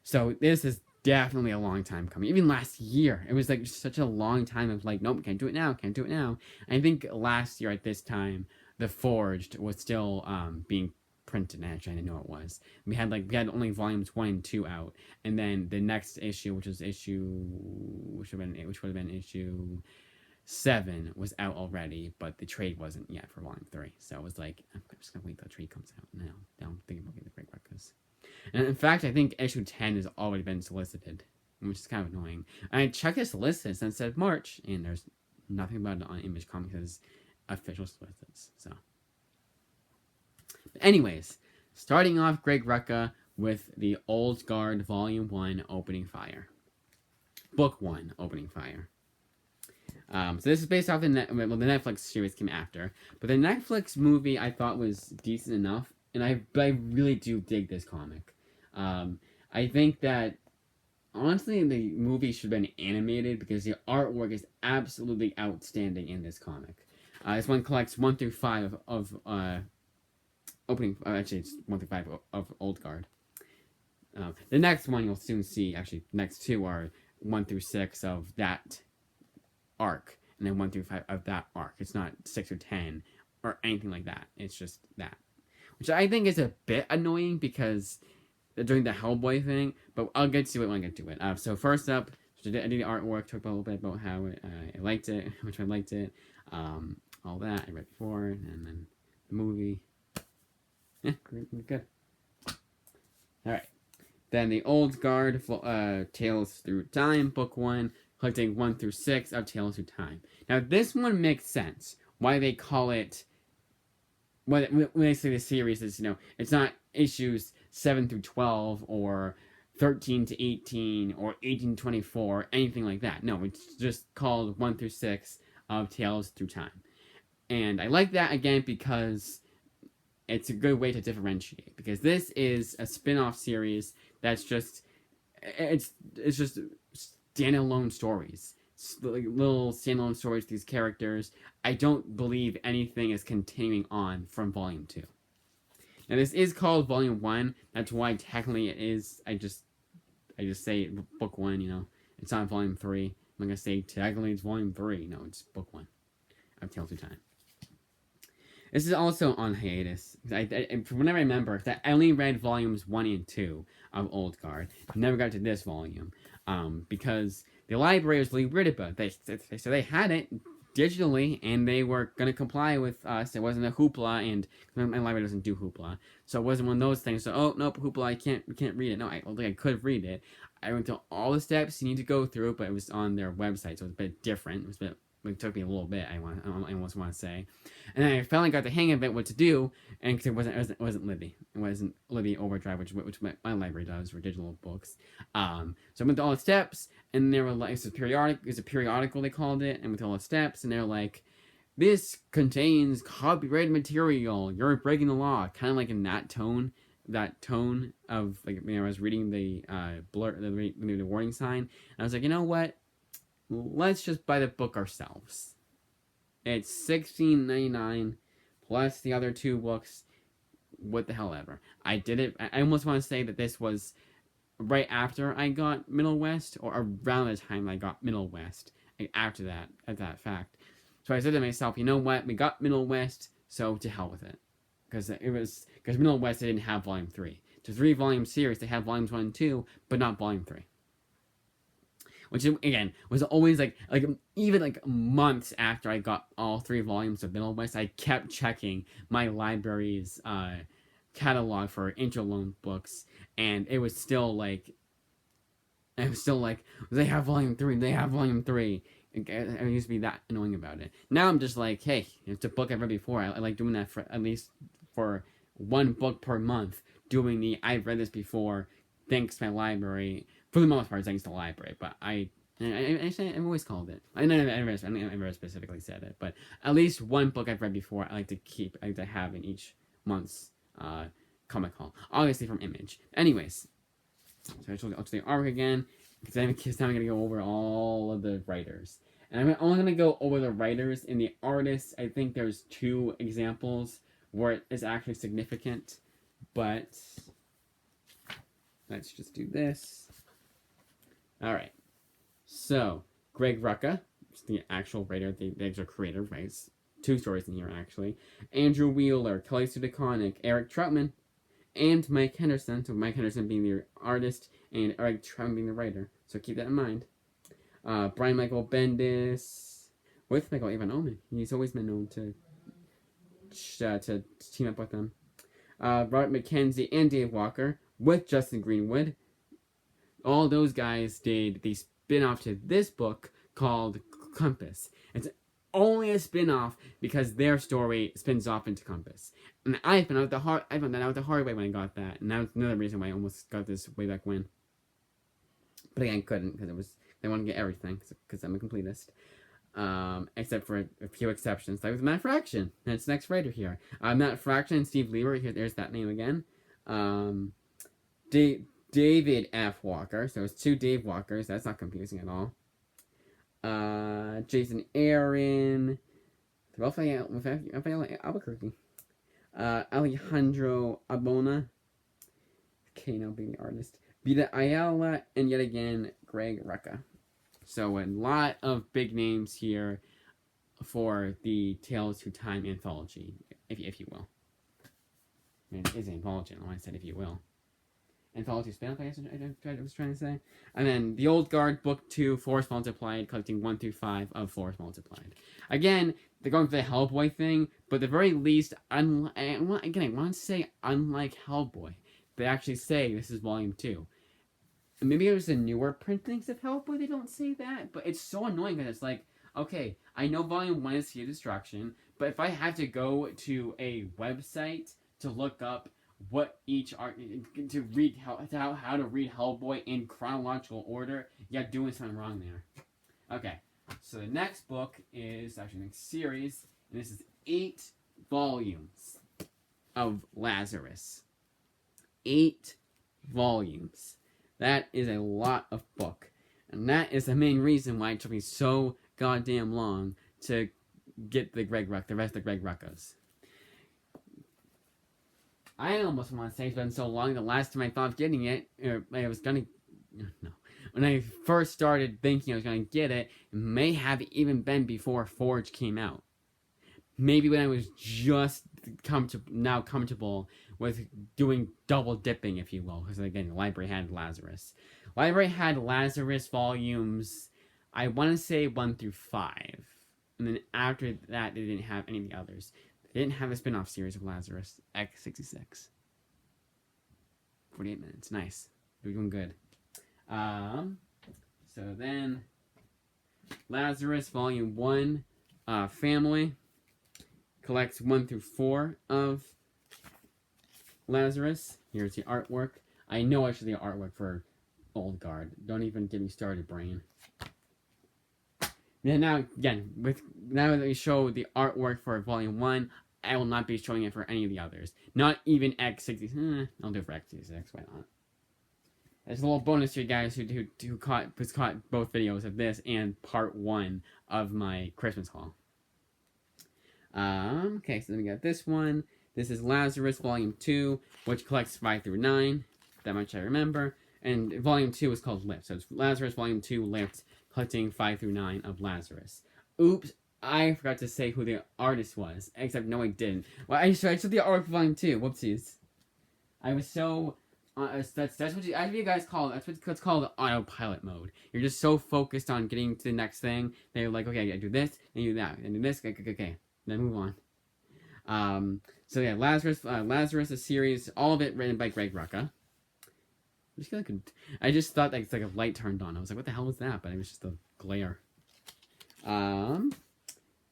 So this is definitely a long time coming. Even last year, it was, like, such a long time of, like, nope, can't do it now, can't do it now. I think last year at this time, The Forged was still being printed. Actually, I didn't know it was. We had only volumes 1 and 2 out, and then the next issue, which would have been issue 7, was out already, but the trade wasn't yet for volume 3. So it was like, I'm just gonna wait till the trade comes out now. Now I'm thinking about getting the Great Records. And in fact, I think issue 10 has already been solicited, which is kind of annoying. And I checked the solicits and it said March, and there's nothing about it on Image Comics' official solicits. So, but anyways, starting off Greg Rucka with the Old Guard Volume 1 opening fire. Book 1 opening fire. So this is based off the Netflix series came after, but the Netflix movie I thought was decent enough, and I really do dig this comic. I think that honestly the movie should have been animated because the artwork is absolutely outstanding in this comic. This one collects 1 through 5 of opening. Actually, it's 1 through 5 of Old Guard. The next one you'll soon see. Actually, next 2 are 1 through 6 of that arc, and then 1 through 5 of that arc. It's not 6 or 10 or anything like that. It's just that, which I think is a bit annoying because they're doing the Hellboy thing. But I'll get to it when I get to it. So first up, I did the artwork. Talked a little bit about how I liked it, which I liked it. All that I read before, and then the movie. Yeah, good. All right. Then the Old Guard, Tales Through Time, Book 1, collecting 1 through 6 of Tales Through Time. Now, this one makes sense. Why they call it, when they say the series is, it's not issues 7 through 12, or 13 to 18, or 18 to 24, anything like that. No, it's just called 1 through 6 of Tales Through Time. And I like that, again, because it's a good way to differentiate. Because this is a spin-off series that's just, it's just standalone stories. Like little standalone stories to these characters. I don't believe anything is continuing on from Volume 2. Now, this is called Volume 1. That's why technically it is. I just say Book 1, It's not Volume 3. I'm not going to say technically it's Volume 3. No, it's Book 1 of Tales Through Time. This is also on hiatus. From what I remember, I only read Volumes 1 and 2 of Old Guard. I never got to this volume. Because the library was really weird about it. So they had it digitally, and they were going to comply with us. It wasn't a hoopla, and my library doesn't do hoopla. So it wasn't one of those things. So, oh, nope, hoopla, we can't read it. No, I don't think I could read it. I went through all the steps you need to go through, but it was on their website, so it was a bit different. It took me a little bit, I almost want to say. And then I finally got the hang of it, what to do, and because it wasn't Libby. It wasn't Libby Overdrive, which my library does for digital books. So I went through all the steps, and they were like, it's a periodical, they called it, and with all the steps, and they're like, this contains copyrighted material, you're breaking the law, kind of like in that tone of, like, I was reading the the warning sign, and I was like, you know what? Let's just buy the book ourselves. It's $16.99 plus the other 2 books. What the hell ever. I did it. I almost want to say that this was right after I got Middle West, or around the time I got Middle West. After that, at that fact. So I said to myself, you know what? We got Middle West, so to hell with it. Because Middle West didn't have Volume 3. It's a 3-volume series. They have volumes 1 and 2, but not volume 3. Which, again, was always even months after I got all 3 volumes of Middle West, I kept checking my library's catalog for interloan books, and it was still they have volume 3, they have volume 3. I used to be that annoying about it. Now I'm just like, hey, it's a book I've read before. I like doing that for at least for 1 book per month. Doing the I've read this before, thanks to my library. For the most part, thanks to the library. But I've always called it. I never specifically said it, but at least 1 book I've read before, I like to have in each month's comic haul. Obviously from Image. Anyways, so I'll do the artwork again. Because now I'm going to go over all of the writers. And I'm only going to go over the writers and the artists. I think there's 2 examples where it is actually significant. But let's just do this. Alright. So, Greg Rucka, the actual writer, the actual creator, writes 2 stories in here, actually. Andrew Wheeler, Kelly Sue DeConnick, Eric Troutman, and Mike Henderson. So Mike Henderson being the artist and Eric Troutman being the writer. So keep that in mind. Brian Michael Bendis with Michael Avon Omen. He's always been known to team up with them. Robert McKenzie and Dave Walker with Justin Greenwood. All those guys did the spin-off to this book called Compass. It's only a spin-off because their story spins off into Compass. And I found that out the hard way when I got that. And that was another reason why I almost got this way back when. But again, I couldn't because they wanted to get everything because I'm a completist. Except for a few exceptions. Like with Matt Fraction. That's the next writer here. Matt Fraction and Steve Lieber. There's that name again. David F. Walker. So it's 2 Dave Walkers. That's not confusing at all. Jason Aaron. Rafael Albuquerque. Alejandro Abona. Kano being the artist. Vida Ayala. And yet again, Greg Rucka. So a lot of big names here for the Tales Through Time anthology, if you will. I mean, it is an anthology, I don't know why I said if you will. Anthology spin-off, I guess I was trying to say. And then The Old Guard, Book 2, Force Multiplied, collecting 1 through 5 of Force Multiplied. Again, they're going for the Hellboy thing, but at the very least, I want to say unlike Hellboy, they actually say this is Volume 2. Maybe it was the newer printings of Hellboy, they don't say that, but it's so annoying because it's like, okay, I know Volume 1 is Sea of Destruction, but if I have to go to a website to look up what each art, to read how to read Hellboy in chronological order, you're doing something wrong there. Okay, so the next book is actually the next series, and this is 8 volumes of Lazarus. 8 volumes. That is a lot of book. And that is the main reason why it took me so goddamn long to get the rest of the Greg Ruccas. I almost want to say it's been so long, the last time I thought of getting it, when I first started thinking I was going to get it, it may have even been before Forge came out. Maybe when I was just comfortable with doing double dipping, if you will. Because again, the library had Lazarus. Library had Lazarus volumes, I want to say 1 through 5. And then after that, they didn't have any of the others. They didn't have a spin-off series of Lazarus, X66. 48 minutes, nice. We're doing good. So then, Lazarus Volume 1, Family. Collects 1 through 4 of Lazarus. Here's the artwork. I know I should do the artwork for Old Guard. Don't even get me started, brain. And now, again, now that we show the artwork for Volume 1, I will not be showing it for any of the others. Not even X66. I'll do it for X66, why not? There's a little bonus to you guys who caught both videos of this and part 1 of my Christmas haul. Okay, so then we got this one. This is Lazarus Volume 2, which collects 5 through 9. That much I remember. And Volume 2 is called Lift. So it's Lazarus Volume 2, Lift, collecting 5 through 9 of Lazarus. Oops, I forgot to say who the artist was. Except, no, I didn't. Well, I showed the artwork for Volume 2. Whoopsies. I was so That's what you guys call it. That's what's called autopilot mode. You're just so focused on getting to the next thing that you're like, okay, I do this, and do that, and do this, okay, then move on. So yeah, Lazarus, a series, all of it written by Greg Rucka. I just thought that it's like a light turned on. I was like, what the hell was that? But it was just a glare. And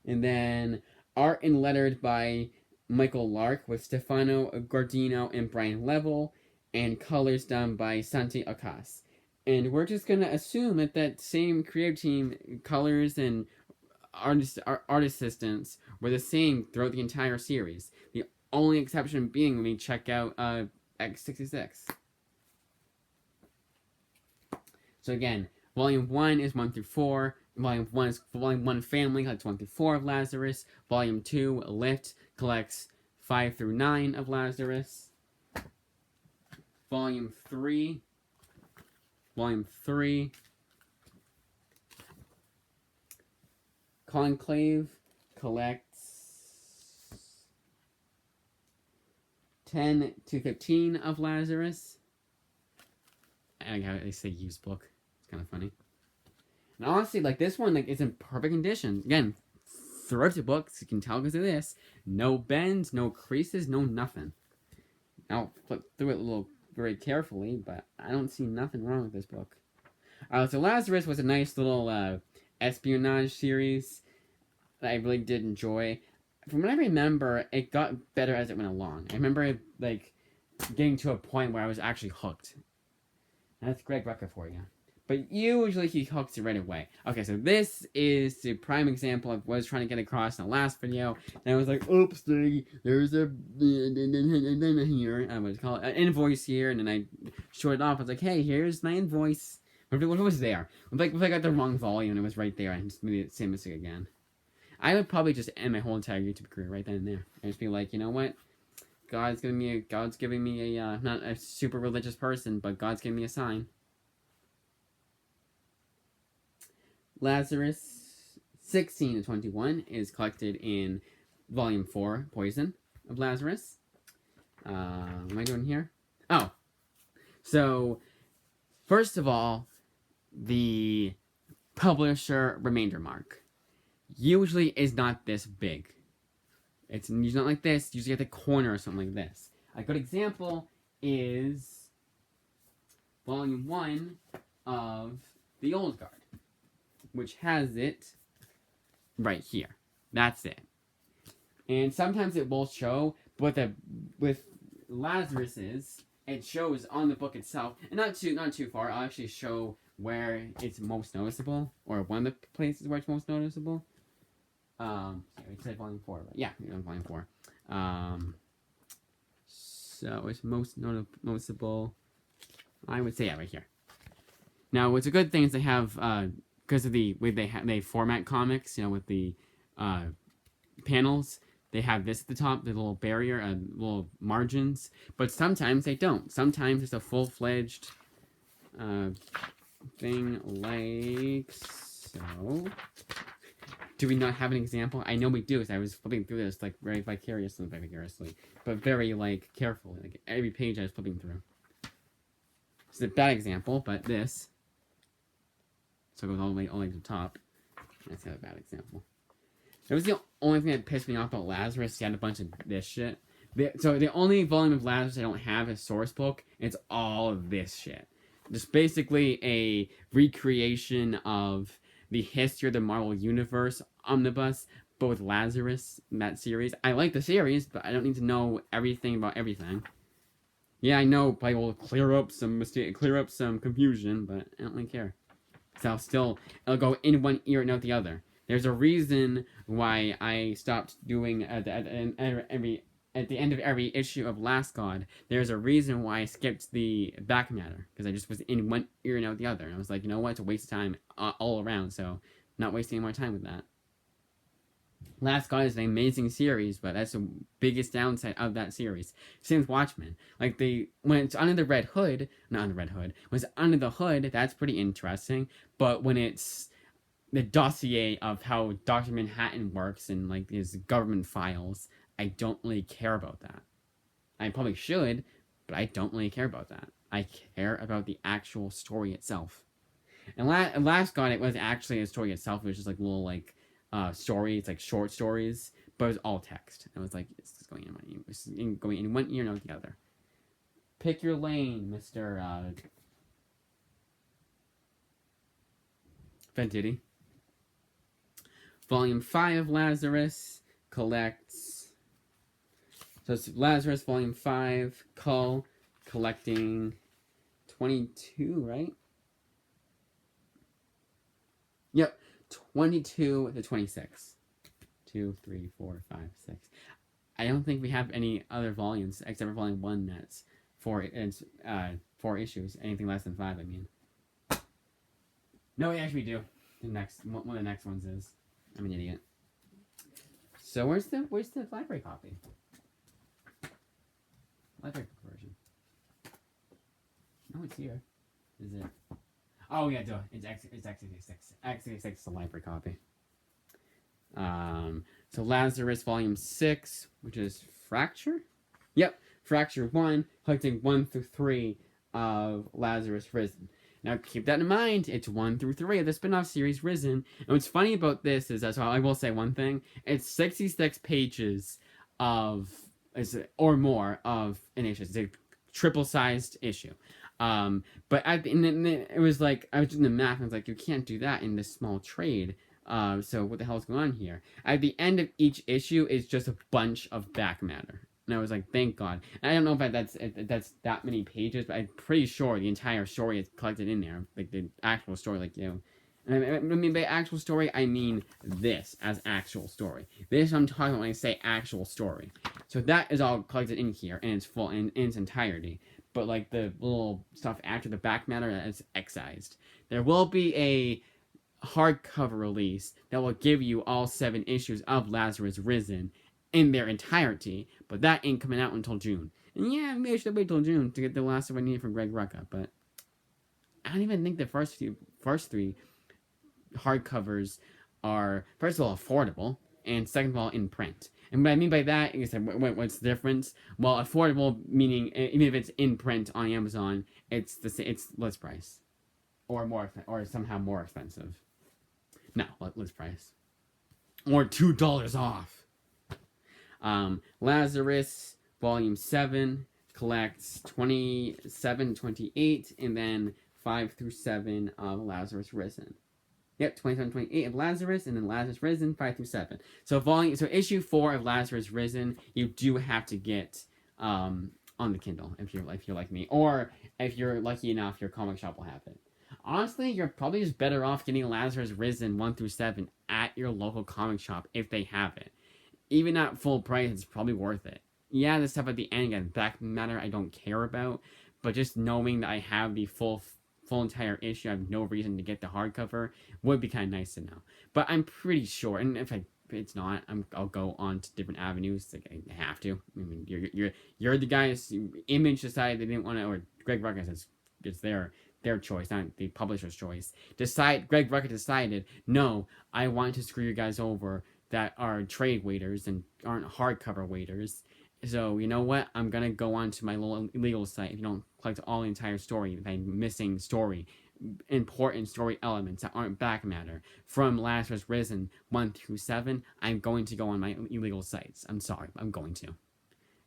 then art and lettered by Michael Lark with Stefano Gordino and Brian Level, and colors done by Santi Akas. And we're just gonna assume that same creative team, colors and artist assistants were the same throughout the entire series. The only exception being when we check out X66. So again, Volume 1 is 1 through 4. Volume 1 is Volume 1 Family, collects 1 through 4 of Lazarus. Volume 2, Lift, collects 5 through 9 of Lazarus. Volume 3, Conclave, collects 10 to 15 of Lazarus. I like how they say used book. It's kind of funny. And honestly, like, this one, like, is in perfect condition. Again, throughout the books, you can tell because of this. No bends, no creases, no nothing. I'll flip through it a little very carefully, but I don't see nothing wrong with this book. So Lazarus was a nice little espionage series that I really did enjoy. From what I remember, it got better as it went along. I remember, like, getting to a point where I was actually hooked. That's Greg Rucka for you. But usually he hooks it right away. Okay, so this is the prime example of what I was trying to get across in the last video. And I was like, oops, there's a here. I was called an invoice here, and then I showed it off. I was like, hey, here's my invoice. What was there? What if I got the wrong volume and it was right there? I just made the same mistake again. I would probably just end my whole entire YouTube career right then and there. I'd just be like, you know what? God's giving me a not a super religious person, but God's giving me a sign. Lazarus 16 to 21 is collected in Volume 4, Poison of Lazarus. What am I doing here? Oh. So, first of all, the publisher remainder mark usually is not this big. It's usually not like this, usually at the corner or something like this. A good example is Volume 1 of The Old Guard, which has it right here. That's it. And sometimes it will show, but with Lazarus's, it shows on the book itself, and not too far. I'll actually show where it's most noticeable, or one of the places where it's most noticeable. It said Volume 4, right? Yeah, Volume 4. So it's most noticeable. I would say right here. Now, what's a good thing is they have because of the way they format comics, with the panels. They have this at the top, the little barrier, little margins. But sometimes they don't. Sometimes it's a full-fledged thing like so. Do we not have an example? I know we do, because I was flipping through this, like, very vicariously, but very, like, carefully. Like, every page I was flipping through. It's a bad example, but this. So it goes all the way to the top. That's not a bad example. That was the only thing that pissed me off about Lazarus. He had a bunch of this shit. So the only volume of Lazarus I don't have is Source Book. It's all of this shit. Just basically a recreation of the history of the Marvel Universe omnibus, but with Lazarus in that series. I like the series, but I don't need to know everything about everything. Yeah, I know probably will clear up some confusion, but I don't really care. So it'll go in one ear and out the other. There's a reason why I stopped doing at the end of every issue of Last God. There's a reason why I skipped the back matter, because I just was in one ear and out the other. And I was like, you know what? It's a waste of time all around. So, not wasting any more time with that. Last God is an amazing series, but that's the biggest downside of that series. Same with Watchmen. Like, when it's under the Red Hood, not under the Red Hood, when it's under the hood, that's pretty interesting. But when it's the dossier of how Dr. Manhattan works and, like, his government files, I don't really care about that. I probably should, but I don't really care about that. I care about the actual story itself. And last God, it was actually a story itself. It was just like little like stories, like short stories, but it was all text. It was like it's going in one ear, going in one ear, not the other. Pick your lane, Mister Ventiti. Volume 5 of Lazarus collects. So it's Lazarus Volume 5, Cull, collecting 22, right? Yep, 22 to 26. 2, 3, 4, 5, 6. I don't think we have any other volumes except for Volume 1 that's four issues. Anything less than 5, I mean. No, we actually do. One of the next ones is. I'm an idiot. So where's the library copy? Library version. No, it's here. Is it? Oh yeah, duh. It's X66. X66 is the library copy. So Lazarus Volume 6, which is Fracture? Yep, Fracture 1, collecting 1 through 3 of Lazarus Risen. Now keep that in mind, it's 1 through 3 of the spin-off series Risen. And what's funny about this is, that's how I will say one thing, it's 66 pages or more of an issue. It's a triple-sized issue. But it was like, I was doing the math, and I was like, you can't do that in this small trade. So what the hell is going on here? At the end of each issue is just a bunch of back matter. And I was like, thank God. And I don't know if that's that many pages, but I'm pretty sure the entire story is collected in there. Like, the actual story, like, you know. And I mean, by actual story, I mean this as actual story. This I'm talking about when I say actual story. So that is all collected in here, and it's full, in its entirety. But, like, the little stuff after the back matter, is excised. There will be a hardcover release that will give you all 7 issues of Lazarus Risen in their entirety, but that ain't coming out until June. And yeah, maybe I should wait till June to get the last stuff I need from Greg Rucka, but I don't even think the first 3 hardcovers are, first of all, affordable, and second of all, in print. And what I mean by that is, what's the difference? Well, affordable meaning even if it's in print on Amazon, it's list price, or somehow more expensive. No, list price, or $2 off. Lazarus Volume 7 collects 27, 28, and then 5 through 7 of Lazarus Risen. Yep, 27, 28 of Lazarus, and then Lazarus Risen, 5 through 7. So issue 4 of Lazarus Risen, you do have to get on the Kindle if you're like me, or if you're lucky enough, your comic shop will have it. Honestly, you're probably just better off getting Lazarus Risen 1 through 7 at your local comic shop if they have it. Even at full price, it's probably worth it. Yeah, the stuff at the end, again, back matter, I don't care about, but just knowing that I have the full entire issue, I have no reason to get the hardcover, would be kind of nice to know. But I'm pretty sure, and if it's not, I'll go on to different avenues. Like, I have to. I mean, you're the guys. Image decided they didn't want to, or Greg Rucka says it's their choice, not the publisher's choice. Greg Rucka decided, no, I want to screw you guys over that are trade waiters and aren't hardcover waiters. So, you know what? I'm going to go on to my little illegal site. If you don't collect all the entire story, if I'm missing important story elements that aren't back matter from Lazarus Risen 1 through 7, I'm going to go on my illegal sites. I'm sorry. I'm going to.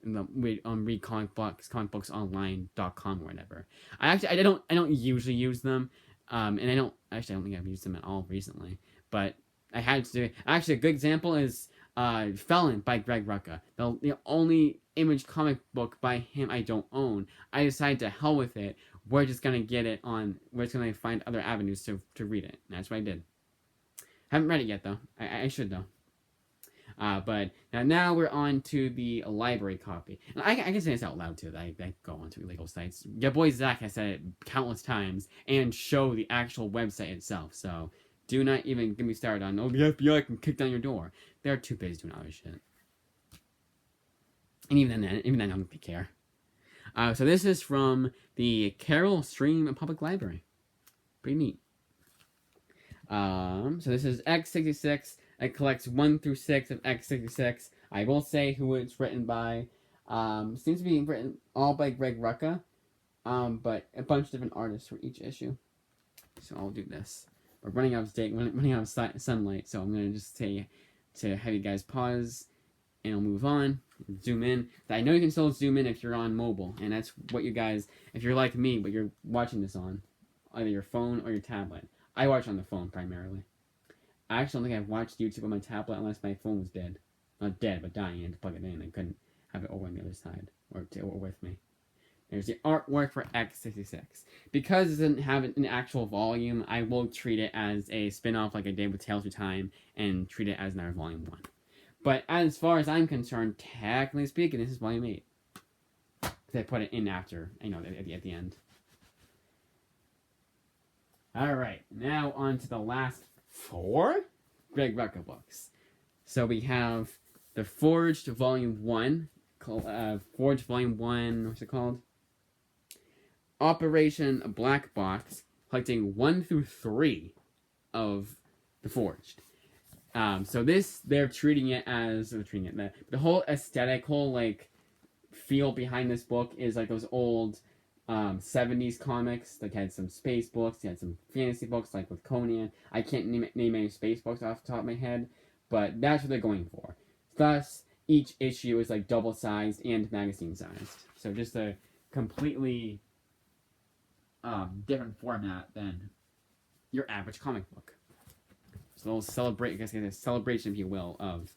Read comicbooksonline.com or whatever. I don't usually use them. And I don't think I've used them at all recently. But I had to do it. Actually, a good example is Felon by Greg Rucka. The only Image comic book by him I don't own. I decided to hell with it. We're just going to get it on... We're just going to find other avenues to read it. And that's what I did. Haven't read it yet, though. I should, though. But now we're on to the library copy. And I can say this out loud, too. That I go on to illegal sites. Your boy Zach has said it countless times. And show the actual website itself. So... do not even get me started on, oh, the FBI can kick down your door. They're too busy doing other shit. And even then I don't think they care. So this is from the Carroll Stream Public Library. Pretty neat. So this is X66. It collects 1 through 6 of X66. I will say who it's written by. Seems to be written all by Greg Rucka, but a bunch of different artists for each issue. So I'll do this. We're running out of running out of sunlight, so I'm gonna just say to have you guys pause, and I'll move on, zoom in. I know you can still zoom in if you're on mobile, and that's what you guys, if you're like me, but you're watching this on either your phone or your tablet. I watch on the phone primarily. I actually don't think I've watched YouTube on my tablet unless my phone was dead. Not dead, but dying. I had to plug it in. I couldn't have it over on the other side or with me. There's the artwork for X66. Because it doesn't have an actual volume, I will treat it as a spin-off like I did with Tales of Time and treat it as another Volume 1. But as far as I'm concerned, technically speaking, this is Volume 8. They put it in after, at the end. Alright, now on to the last 4 Greg Rucka books. So we have the Forged Volume 1. Forged Volume 1, what's it called? Operation Black Box, collecting 1 through 3 of the Forged. So this, they're treating it as, the whole aesthetic, feel behind this book is like those old 70s comics that had some space books, had some fantasy books, like with Conan. I can't name any space books off the top of my head, but that's what they're going for. Thus, each issue is like double-sized and magazine-sized. So just a completely different format than your average comic book. So they'll celebrate, I guess, a celebration, if you will, of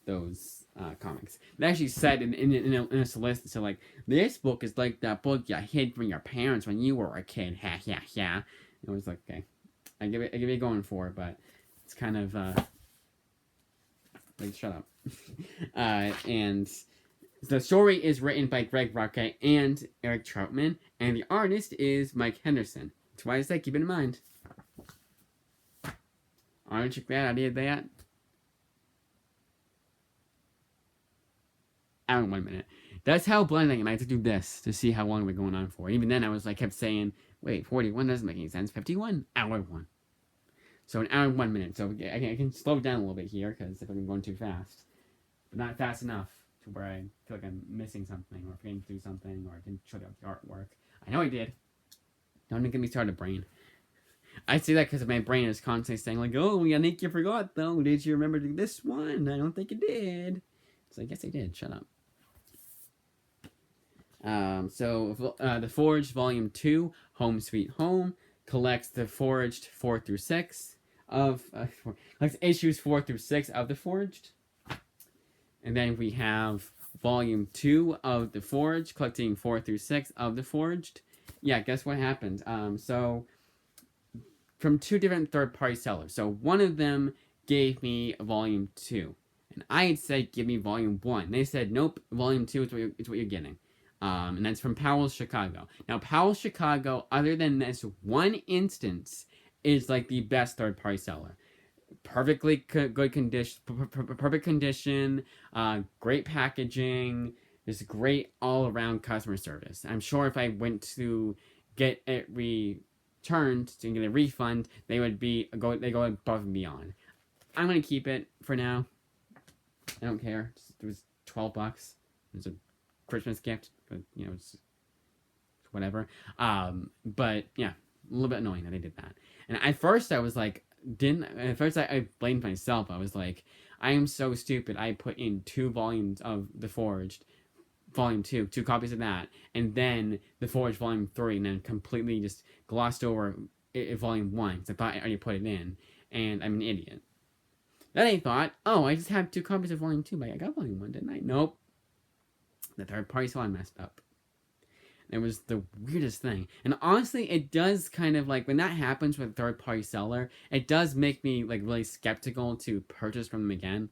those comics. They actually said in a solicit, so like, this book is like that book you hid from your parents when you were a kid. Ha ha ha. It was like, okay, I give it going for it, but it's kind of like, shut up. And the story is written by Greg Rucka and Eric Troutman, and the artist is Mike Henderson. That's why I say keep it in mind. Aren't you glad I did that? I don't 1 minute. That's how blind I am. I have to do this to see how long we're going on for. Even then, I was like, kept saying, wait, 41 doesn't make any sense. 51, hour 1. So an hour and 1 minute. So I can slow down a little bit here because if I'm going too fast, but not fast enough to where I feel like I'm missing something or forgetting to do something or I didn't show up the artwork. I know I did. Don't get me started, brain. I say that because my brain is constantly saying like, oh, I think you forgot though. Did you remember to do this one? I don't think you did. So I guess I did. Shut up. The Forged Volume 2, Home Sweet Home, collects the Forged 4 through 6 of collects issues 4 through 6 of the Forged. And then we have Volume 2 of the Forged, collecting 4 through 6 of the Forged. Yeah, guess what happened? So from 2 different third-party sellers. So one of them gave me Volume 2. And I had said, give me Volume 1. They said, nope, Volume 2 is what you're getting. And that's from Powell's Chicago. Now, Powell's Chicago, other than this one instance, is like the best third-party seller. Perfectly good condition, perfect condition, great packaging, just great all-around customer service. I'm sure if I went to get it returned to get a refund, they would go above and beyond. I'm gonna keep it for now. I don't care. It was $12. It was a Christmas gift, but it's whatever. But yeah, a little bit annoying that they did that. And at first I was like, I blamed myself. I was like, I am so stupid. I put in 2 volumes of The Forged, Volume 2, 2 copies of that, and then The Forged Volume 3, and then completely just glossed over Volume 1, because I thought I already put it in, and I'm an idiot. Then I thought, oh, I just have 2 copies of Volume 2, but I got Volume 1, didn't I? Nope. The third party saw I messed up. It was the weirdest thing. And honestly, it does kind of like, when that happens with a third party seller, it does make me like really skeptical to purchase from them again.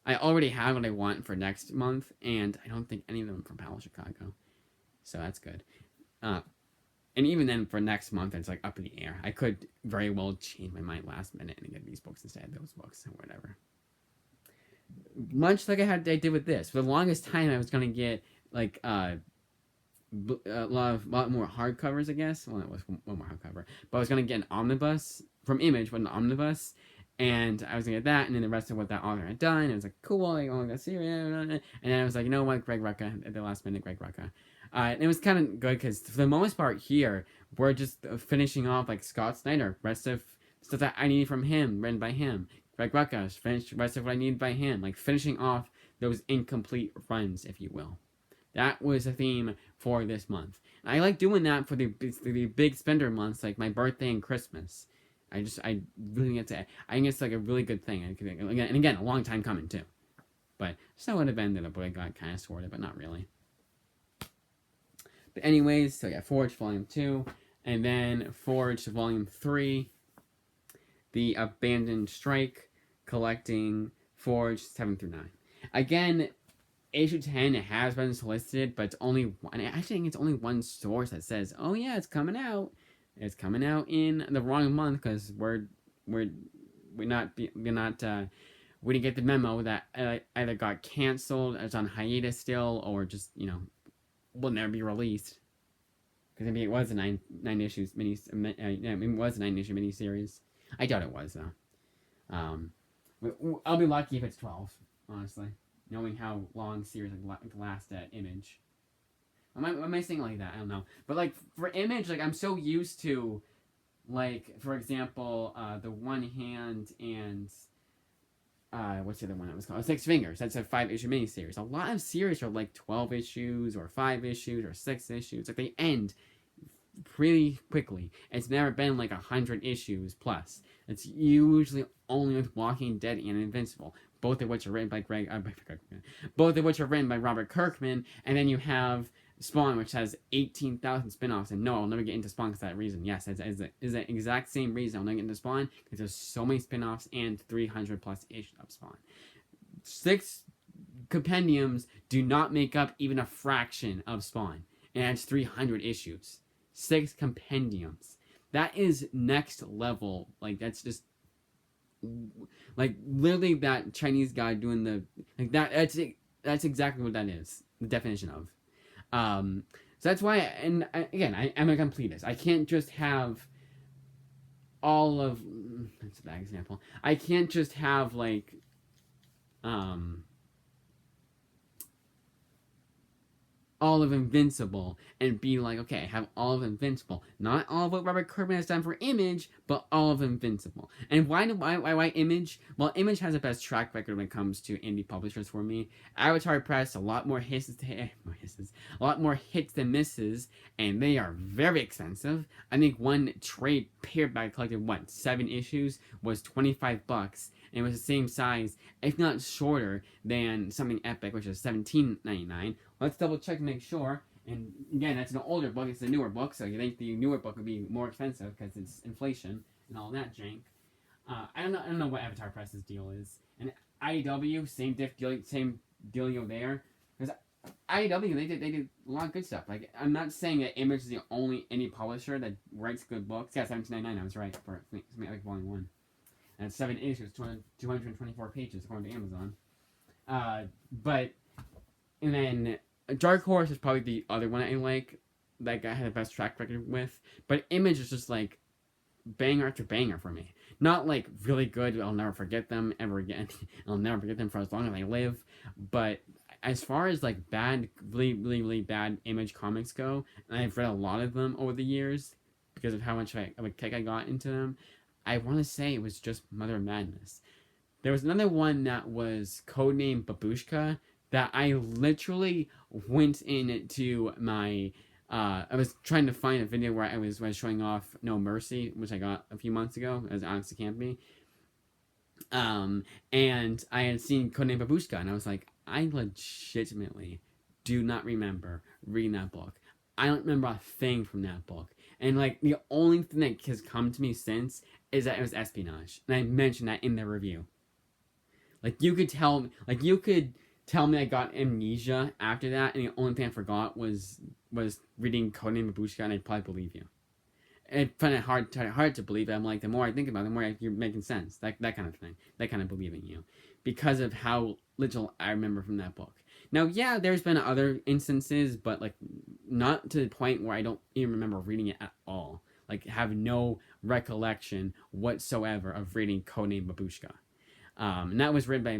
I already have what I want for next month, and I don't think any of them are from Powell Chicago. So that's good. And even then, for next month, it's like up in the air. I could very well change my mind last minute and get these books instead of those books or whatever. Much like I did with this. For the longest time, I was going to get like a lot more hardcovers, I guess. Well, it was one more hardcover. But I was going to get an omnibus from Image, but an omnibus. And I was gonna get that, and then the rest of what that author had done. And it was like, cool, like, oh, that's serious. And then I was like, you know what, Greg Rucka, at the last minute, Greg Rucka. And it was kind of good because for the most part here, we're just finishing off like Scott Snyder, rest of stuff that I needed from him, written by him. Greg Rucka, finished rest of what I needed by him, like finishing off those incomplete runs, if you will. That was a theme for this month. And I like doing that for the big spender months, like my birthday and Christmas. I really get to. I think it's like a really good thing, and again, a long time coming too. But so would have ended up, but I got kind of sorted, but not really. But anyways, so yeah, Forge Volume 2, and then Forge Volume 3, The Abandoned Strike, collecting Forge 7 through 9. Again, issue 10 has been solicited, but it's only one. I actually think it's only one source that says, "Oh yeah, it's coming out." It's coming out in the wrong month because we didn't get the memo that either got canceled, it's on hiatus still, or just will never be released. Because maybe it was a nine issues it was a 9-issue miniseries. I doubt it was though. I'll be lucky if it's 12, honestly, knowing how long series last at Image. Am I saying like that? I don't know. But like for Image, like I'm so used to, like for example, the One Hand and what's the other one that was called? Six Fingers. That's a 5-issue miniseries. A lot of series are like 12 issues or 5 issues or 6 issues. Like they end pretty quickly. It's never been like 100 issues plus. It's usually only with Walking Dead and Invincible, both of which are written by both of which are written by Robert Kirkman, and then you have Spawn, which has 18,000 spin-offs, and no, I'll never get into Spawn for that reason. Yes, it's the exact same reason I'll never get into Spawn, because there's so many spin-offs and 300 plus issues of Spawn. 6 compendiums do not make up even a fraction of Spawn, and it's 300 issues. 6 compendiums. That is next level. Like, that's just like literally that Chinese guy doing the like that. That's exactly what that is. The definition of. So that's why, again, I'm a completist. I can't just have all of. That's a bad example. I can't just have like, all of Invincible and be like, okay, I have all of Invincible. Not all of what Robert Kirkman has done for Image, but all of Invincible. And why Image? Well, Image has the best track record when it comes to indie publishers for me. Avatar Press, a lot more hits than misses, and they are very expensive. I think one trade paperback collected 7 issues was $25. And it was the same size, if not shorter, than something Epic, which is $17.99. Let's double check to make sure. And again, that's an older book. It's a newer book, so you think the newer book would be more expensive because it's inflation and all that jank. I don't know what Avatar Press's deal is. And IDW, same dealio there. Because IDW, they did a lot of good stuff. Like, I'm not saying that Image is the only indie publisher that writes good books. Yeah, $17.99. I was right for something like Volume 1. And it's 7 issues, 224 pages according to Amazon. But and then Dark Horse is probably the other one I like. That guy had the best track record with. But Image is just like banger after banger for me. Not like really good. I'll never forget them ever again. I'll never forget them for as long as I live. But as far as like bad, really, really, really bad Image comics go, and I've read a lot of them over the years because of how much of a kick I got into them. I want to say it was just Mother Madness. There was another one that was codenamed Babushka that I literally went into my. I was trying to find a video where I was showing off No Mercy, which I got a few months ago as Alex Campy. And I had seen codenamed Babushka, and I was like, I legitimately do not remember reading that book. I don't remember a thing from that book. And like the only thing that has come to me since is that it was espionage, and I mentioned that in the review. Like you could tell me I got amnesia after that, and the only thing I forgot was reading Codename Babushka, and I'd probably believe you. I find it hard to believe it. I'm like, the more I think about it, the more you're making sense. That kind of thing. That kind of believing you, because of how little I remember from that book. Now, yeah, there's been other instances, but like not to the point where I don't even remember reading it at all. like have no recollection whatsoever of reading Codename Babushka. And that was written by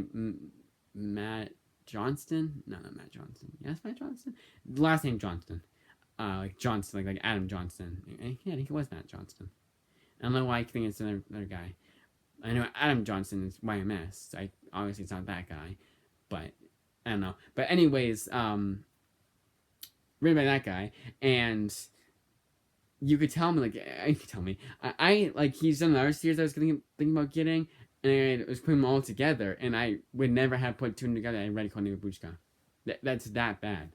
Matt Johnston. No, not Matt Johnston. Yes, Matt Johnston. Last name Johnston. Like Johnston, like Adam Johnston. Yeah, I think it was Matt Johnston. I don't know why I think it's another guy. I know Adam Johnson is YMS. Obviously it's not that guy, but I don't know. But anyways, written by that guy, and you could tell me I like he's done another series I was thinking about getting, and I was putting them all together, and I would never have put two of them together. I read Codename Babushka. That's that bad.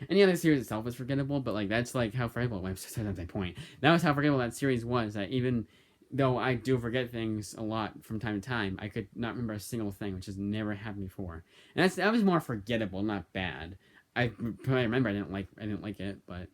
Any other series itself was forgettable, but like that's like how forgettable. That's my point. That was how forgettable that series was. That even though I do forget things a lot from time to time, I could not remember a single thing, which has never happened before. And that was more forgettable, not bad. I probably remember I didn't like it, but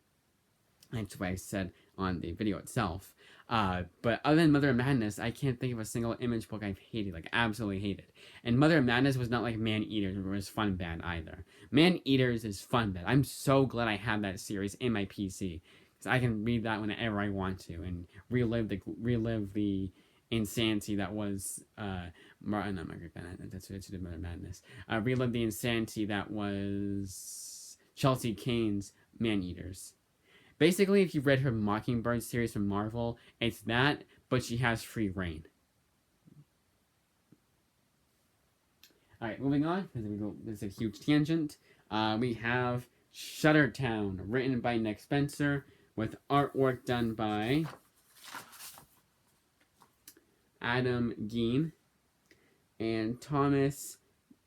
that's what I said on the video itself. But other than Mother of Madness, I can't think of a single image book I've hated, like absolutely hated. And Mother of Madness was not like Man Eaters, where it was fun bad either. Man Eaters is fun bad. I'm so glad I have that series in my PC. I can read that whenever I want to and relive the insanity that was not Margaret Bennett. That's what she did, Mother Madness. Relive the insanity that was Chelsea Kane's Man Eaters. Basically, if you've read her Mockingbird series from Marvel, it's that, but she has free reign. All right, moving on because there's a huge tangent. We have Shuttertown, written by Nick Spencer, with artwork done by Adam Geen and Thomas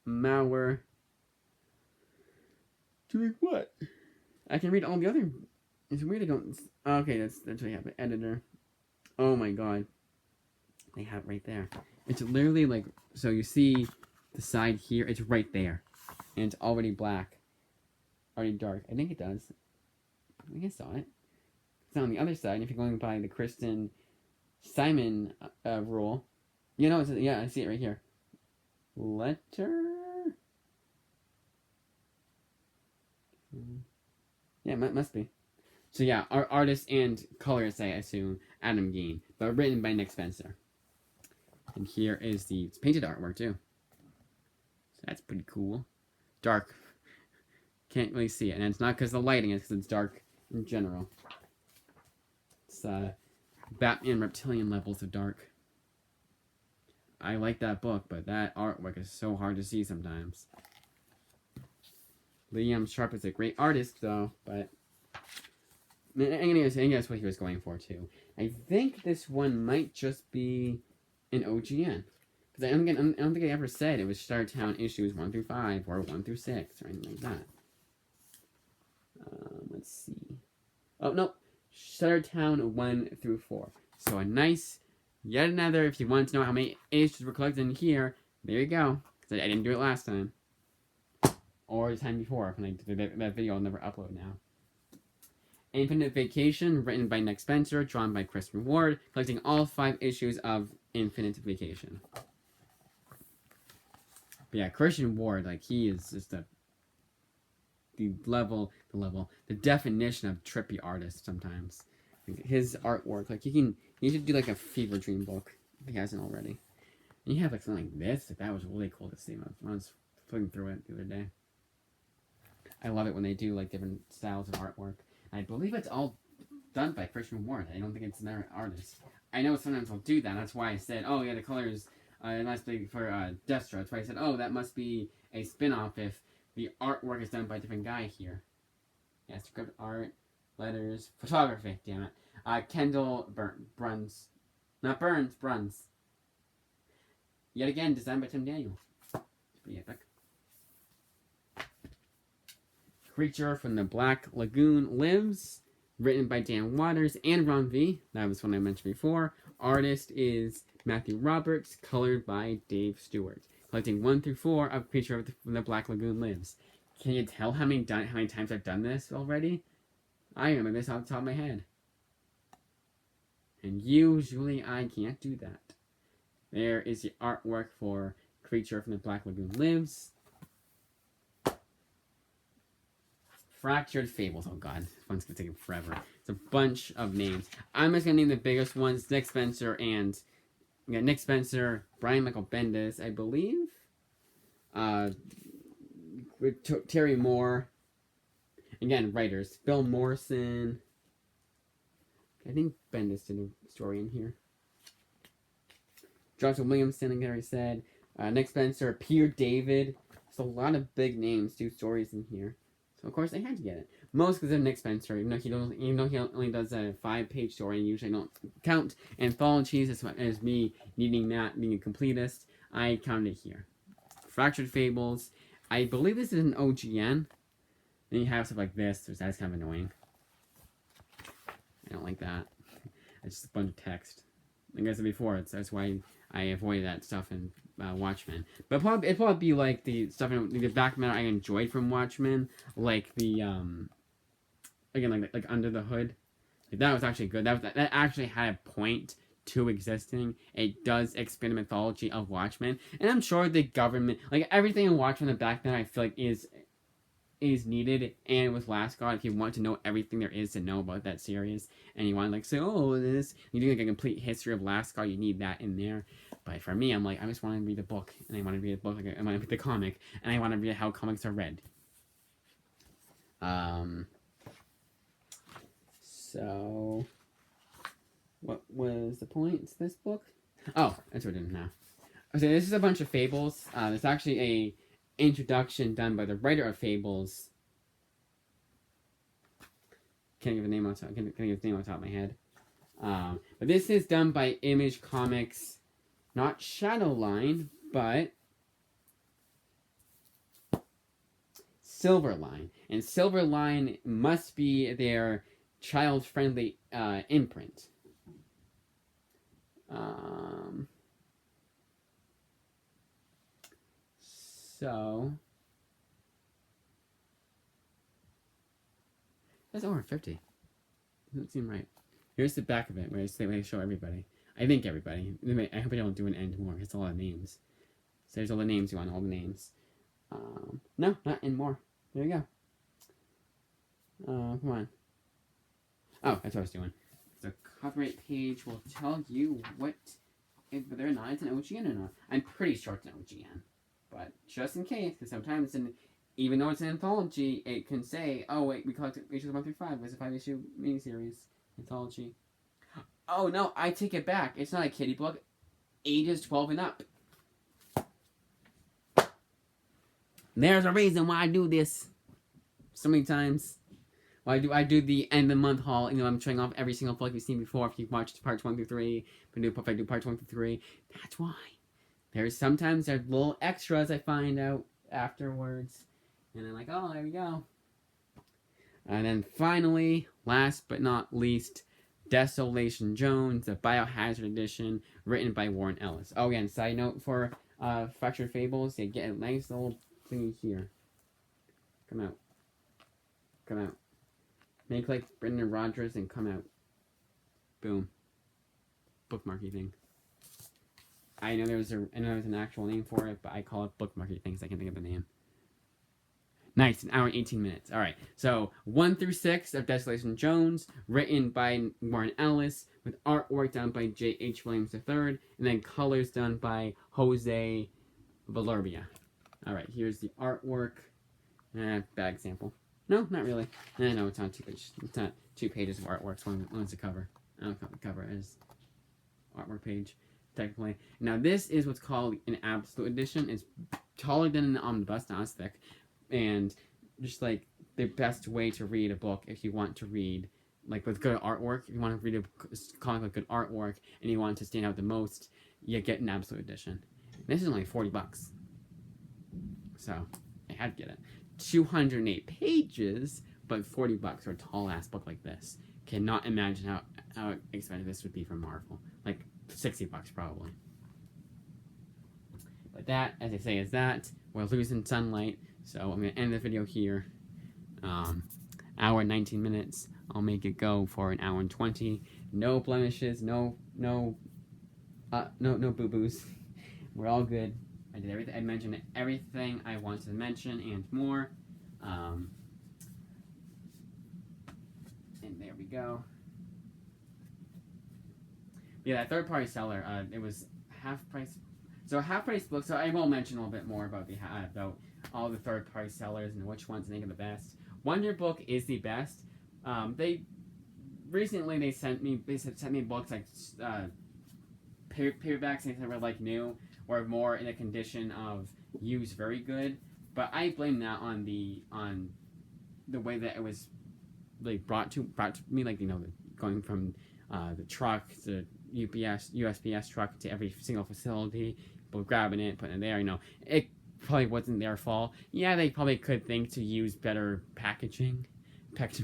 Maurer. Doing what? I can read all the other. It's weird I don't. Okay, that's what I have. Editor. Oh my god. They have it right there. It's literally like, so you see the side here, it's right there. And it's already black. Already dark. I think it does. I think I saw it. It's on the other side. If you're going by the Kristen Simon rule, you know, yeah, I see it right here. Letter. Yeah, it must be. So yeah, artist and colorist, I assume, Adam Geen, but written by Nick Spencer. And here is the painted artwork too. So that's pretty cool. Dark. Can't really see it, and it's not because of the lighting; it's because it's dark in general. It's Batman Reptilian levels of dark. I like that book, but that artwork is so hard to see sometimes. Liam Sharp is a great artist, though, but I think that's what he was going for, too. I think this one might just be an OGN. Because I don't think I ever said it was Shuttertown issues 1 through 5 or 1 through 6 or anything like that. Let's see. Oh, no. Shuttertown 1 through 4. So a nice, yet another, if you want to know how many issues were collected in here, there you go. Because I didn't do it last time. Or the time before, when I did that video I'll never upload now. Infinite Vacation, written by Nick Spencer, drawn by Kristen Ward, collecting all 5 issues of Infinite Vacation. But yeah, Christian Ward, like, he is just the definition of trippy artist sometimes. Like, his artwork, like, he should do, like, a Fever Dream book, if he hasn't already. And you have, like, something like this, like, that was really cool to see. I was flipping through it the other day. I love it when they do, like, different styles of artwork. I believe it's all done by Christian Ward. I don't think it's another artist. I know sometimes I'll do that. That's why I said, oh, yeah, the colors, it must be for Destro. That's why I said, oh, that must be a spin-off if the artwork is done by a different guy here. Yeah, script, art, letters, photography, damn it. Kendall Bruns. Not Burns, Bruns. Yet again, designed by Tim Daniel. It's pretty epic. Creature from the Black Lagoon Lives, written by Dan Waters and Ron V. That was one I mentioned before. Artist is Matthew Roberts, colored by Dave Stewart. Collecting 1 through 4 of Creature from the Black Lagoon Lives. Can you tell how many times I've done this already? I remember this off the top of my head. And usually I can't do that. There is the artwork for Creature from the Black Lagoon Lives. Fractured Fables. Oh god, this one's gonna take forever. It's a bunch of names. I'm just gonna name the biggest ones: Nick Spencer and Nick Spencer, Brian Michael Bendis, I believe. Terry Moore. Again, writers: Bill Morrison. I think Bendis did a story in here. Joshua Williamson, like I already said. Nick Spencer, Peter David. There's a lot of big names do stories in here. So, of course, I had to get it. Most because of Nick Spencer, even though he only does a 5-page story, and usually I don't count anthologies as me needing that, being a completist, I counted it here. Fractured Fables. I believe this is an OGN. Then you have stuff like this, which that's kind of annoying. I don't like that. It's just a bunch of text. Like I said before, that's why I avoid that stuff in Watchmen. But it'd probably be like the stuff in the back matter I enjoyed from Watchmen, like the again like Under the Hood. Like, that was actually good. That actually had a point to existing. It does expand the mythology of Watchmen, and I'm sure the government, like everything in Watchmen, the back matter I feel like is needed. And with Last God, if you want to know everything there is to know about that series, and you want to like say, oh, this, you do like a complete history of Last God, you need that in there. But for me, I'm like, I just want to read a book, and I want to read a book, like I want to read the comic, and I want to read how comics are read. So, what was the point to this book? Oh, that's what we're doing now. So this is a bunch of fables. It's actually a introduction done by the writer of Fables. Can't give a name on top. Can't give his name on top of my head. But this is done by Image Comics, not Shadowline, but Silverline. And Silverline must be their child-friendly imprint. So that's over 50. Doesn't seem right. Here's the back of it, where I show everybody. I think everybody. I hope I don't do an end more. It's a lot of names. So there's all the names you want, all the names. No, not end more. There you go. Come on. Oh, that's what I was doing. The copyright page will tell you whether or not it's an OGN or not. I'm pretty sure it's an OGN. But just in case, because sometimes, even though it's an anthology, it can say, oh, wait, we collected issues 1 through 5. It's a 5-issue miniseries anthology. Oh, no, I take it back. It's not a kiddie book. Ages 12 and up. There's a reason why I do this so many times. Why I do the end of the month haul. You know, I'm showing off every single book you've seen before. If you've watched parts 1 through 3, if I do parts 1 through 3, that's why. There's little extras I find out afterwards. And I'm like, oh, there we go. And then finally, last but not least, Desolation Jones, the Biohazard edition, written by Warren Ellis. Oh, yeah, and side note for Fractured Fables, you get a nice little thingy here. Come out. Come out. Make like Brendan Rodgers and come out. Boom. Bookmarky thing. I know there's an actual name for it, but I call it bookmarky things. I can't think of the name. Nice, an hour and 18 minutes. All right, so 1 through 6 of Desolation Jones, written by Warren Ellis, with artwork done by J.H. Williams III, and then colors done by Jose Valerbia. All right, here's the artwork. Bad example. No, not really. No, it's not 2 pages. It's not 2 pages of artwork. It's one's a cover. I don't count the cover as artwork page, technically. Now, this is what's called an absolute edition. It's taller than an omnibus, not as thick. And just like the best way to read a book if you want to read like with good artwork, if you want to read a comic with good artwork and you want to stand out the most, you get an absolute edition. And this is only $40. So I had to get it. 208 pages, but $40 for a tall ass book like this. Cannot imagine how expensive this would be for Marvel. Like $60 probably. But that, as I say, is that. We're losing sunlight. So I'm going to end the video here. Hour and 19 minutes. I'll make it go for an hour and 20. No blemishes, no boo-boos. We're all good. I did everything. I mentioned everything I wanted to mention and more. there we go. Yeah, that third-party seller, it was half-price. So half-price books, so I will mention a little bit more about about all the third-party sellers and which ones I think are the best. Wonder Book is the best. Recently they sent me books like paperbacks that were like new or more in a condition of use very good, but I blame that on the way that it was like brought to me, like, you know, going from the truck, the USPS truck to every single facility, people grabbing it, putting it there. You know, it probably wasn't their fault. Yeah, they probably could think to use better packaging, but it's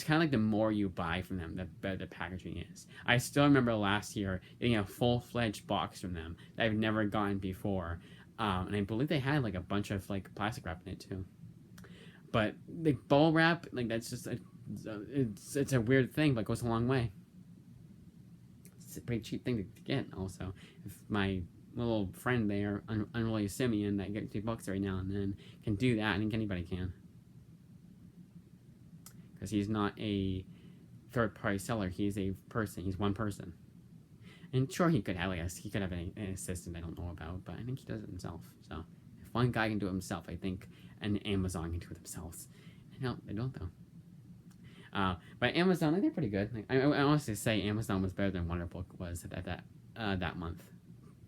kind of like the more you buy from them, the better the packaging is. I still remember last year getting a full-fledged box from them that I've never gotten before, and I believe they had like a bunch of like plastic wrap in it too. But the bubble wrap, like, that's just it's a weird thing, but it goes a long way. It's a pretty cheap thing to get. Also, if my little friend there, Unruly Simeon, that gets $2 every now and then, can do that, I think anybody can. Because he's not a third-party seller. He's a person. He's one person. And sure, he could have an assistant I don't know about, but I think he does it himself. So if one guy can do it himself, I think an Amazon can do it themselves. No, they don't though. But Amazon, they're pretty good. Like, I honestly say Amazon was better than Wonder Book was at that month,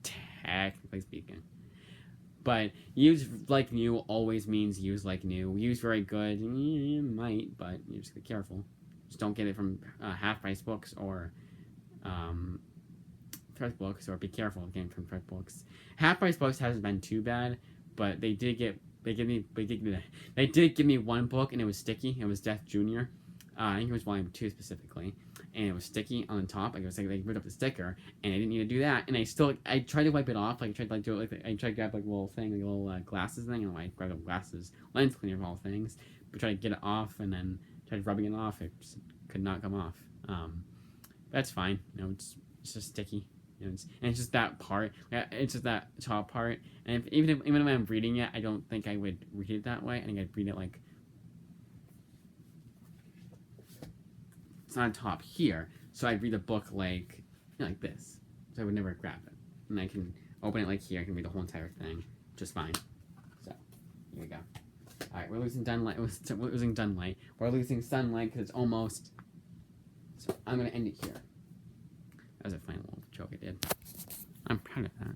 technically speaking. But use like new always means use like new. Use very good, you might, but you just be careful. Just don't get it from half-price books or thrift books, or be careful of getting from thrift books. Half-price books hasn't been too bad, but they did give me one book, and it was sticky. It was Death Jr. I think it was Volume 2 specifically, and it was sticky on the top. Like, it was like they ripped up the sticker, and I didn't need to do that. And I tried to wipe it off. Like, I tried to do it. Like, I tried to grab like a little thing, like a little glasses thing, and I grabbed the glasses lens cleaner of all things, but tried to get it off, and then tried rubbing it off. It just could not come off. That's fine. You know, it's just sticky. You know, it's just that part. It's just that top part. And even if I'm reading it, I don't think I would read it that way. I think I'd read it like it's on top here. So I'd read the book like, you know, like this. So I would never grab it. And I can open it like here. I can read the whole entire thing just fine. So here we go. All right, we're losing sunlight. We're losing sunlight. We're losing sunlight because it's almost. So I'm gonna end it here. That was a funny little joke I did. I'm proud of that.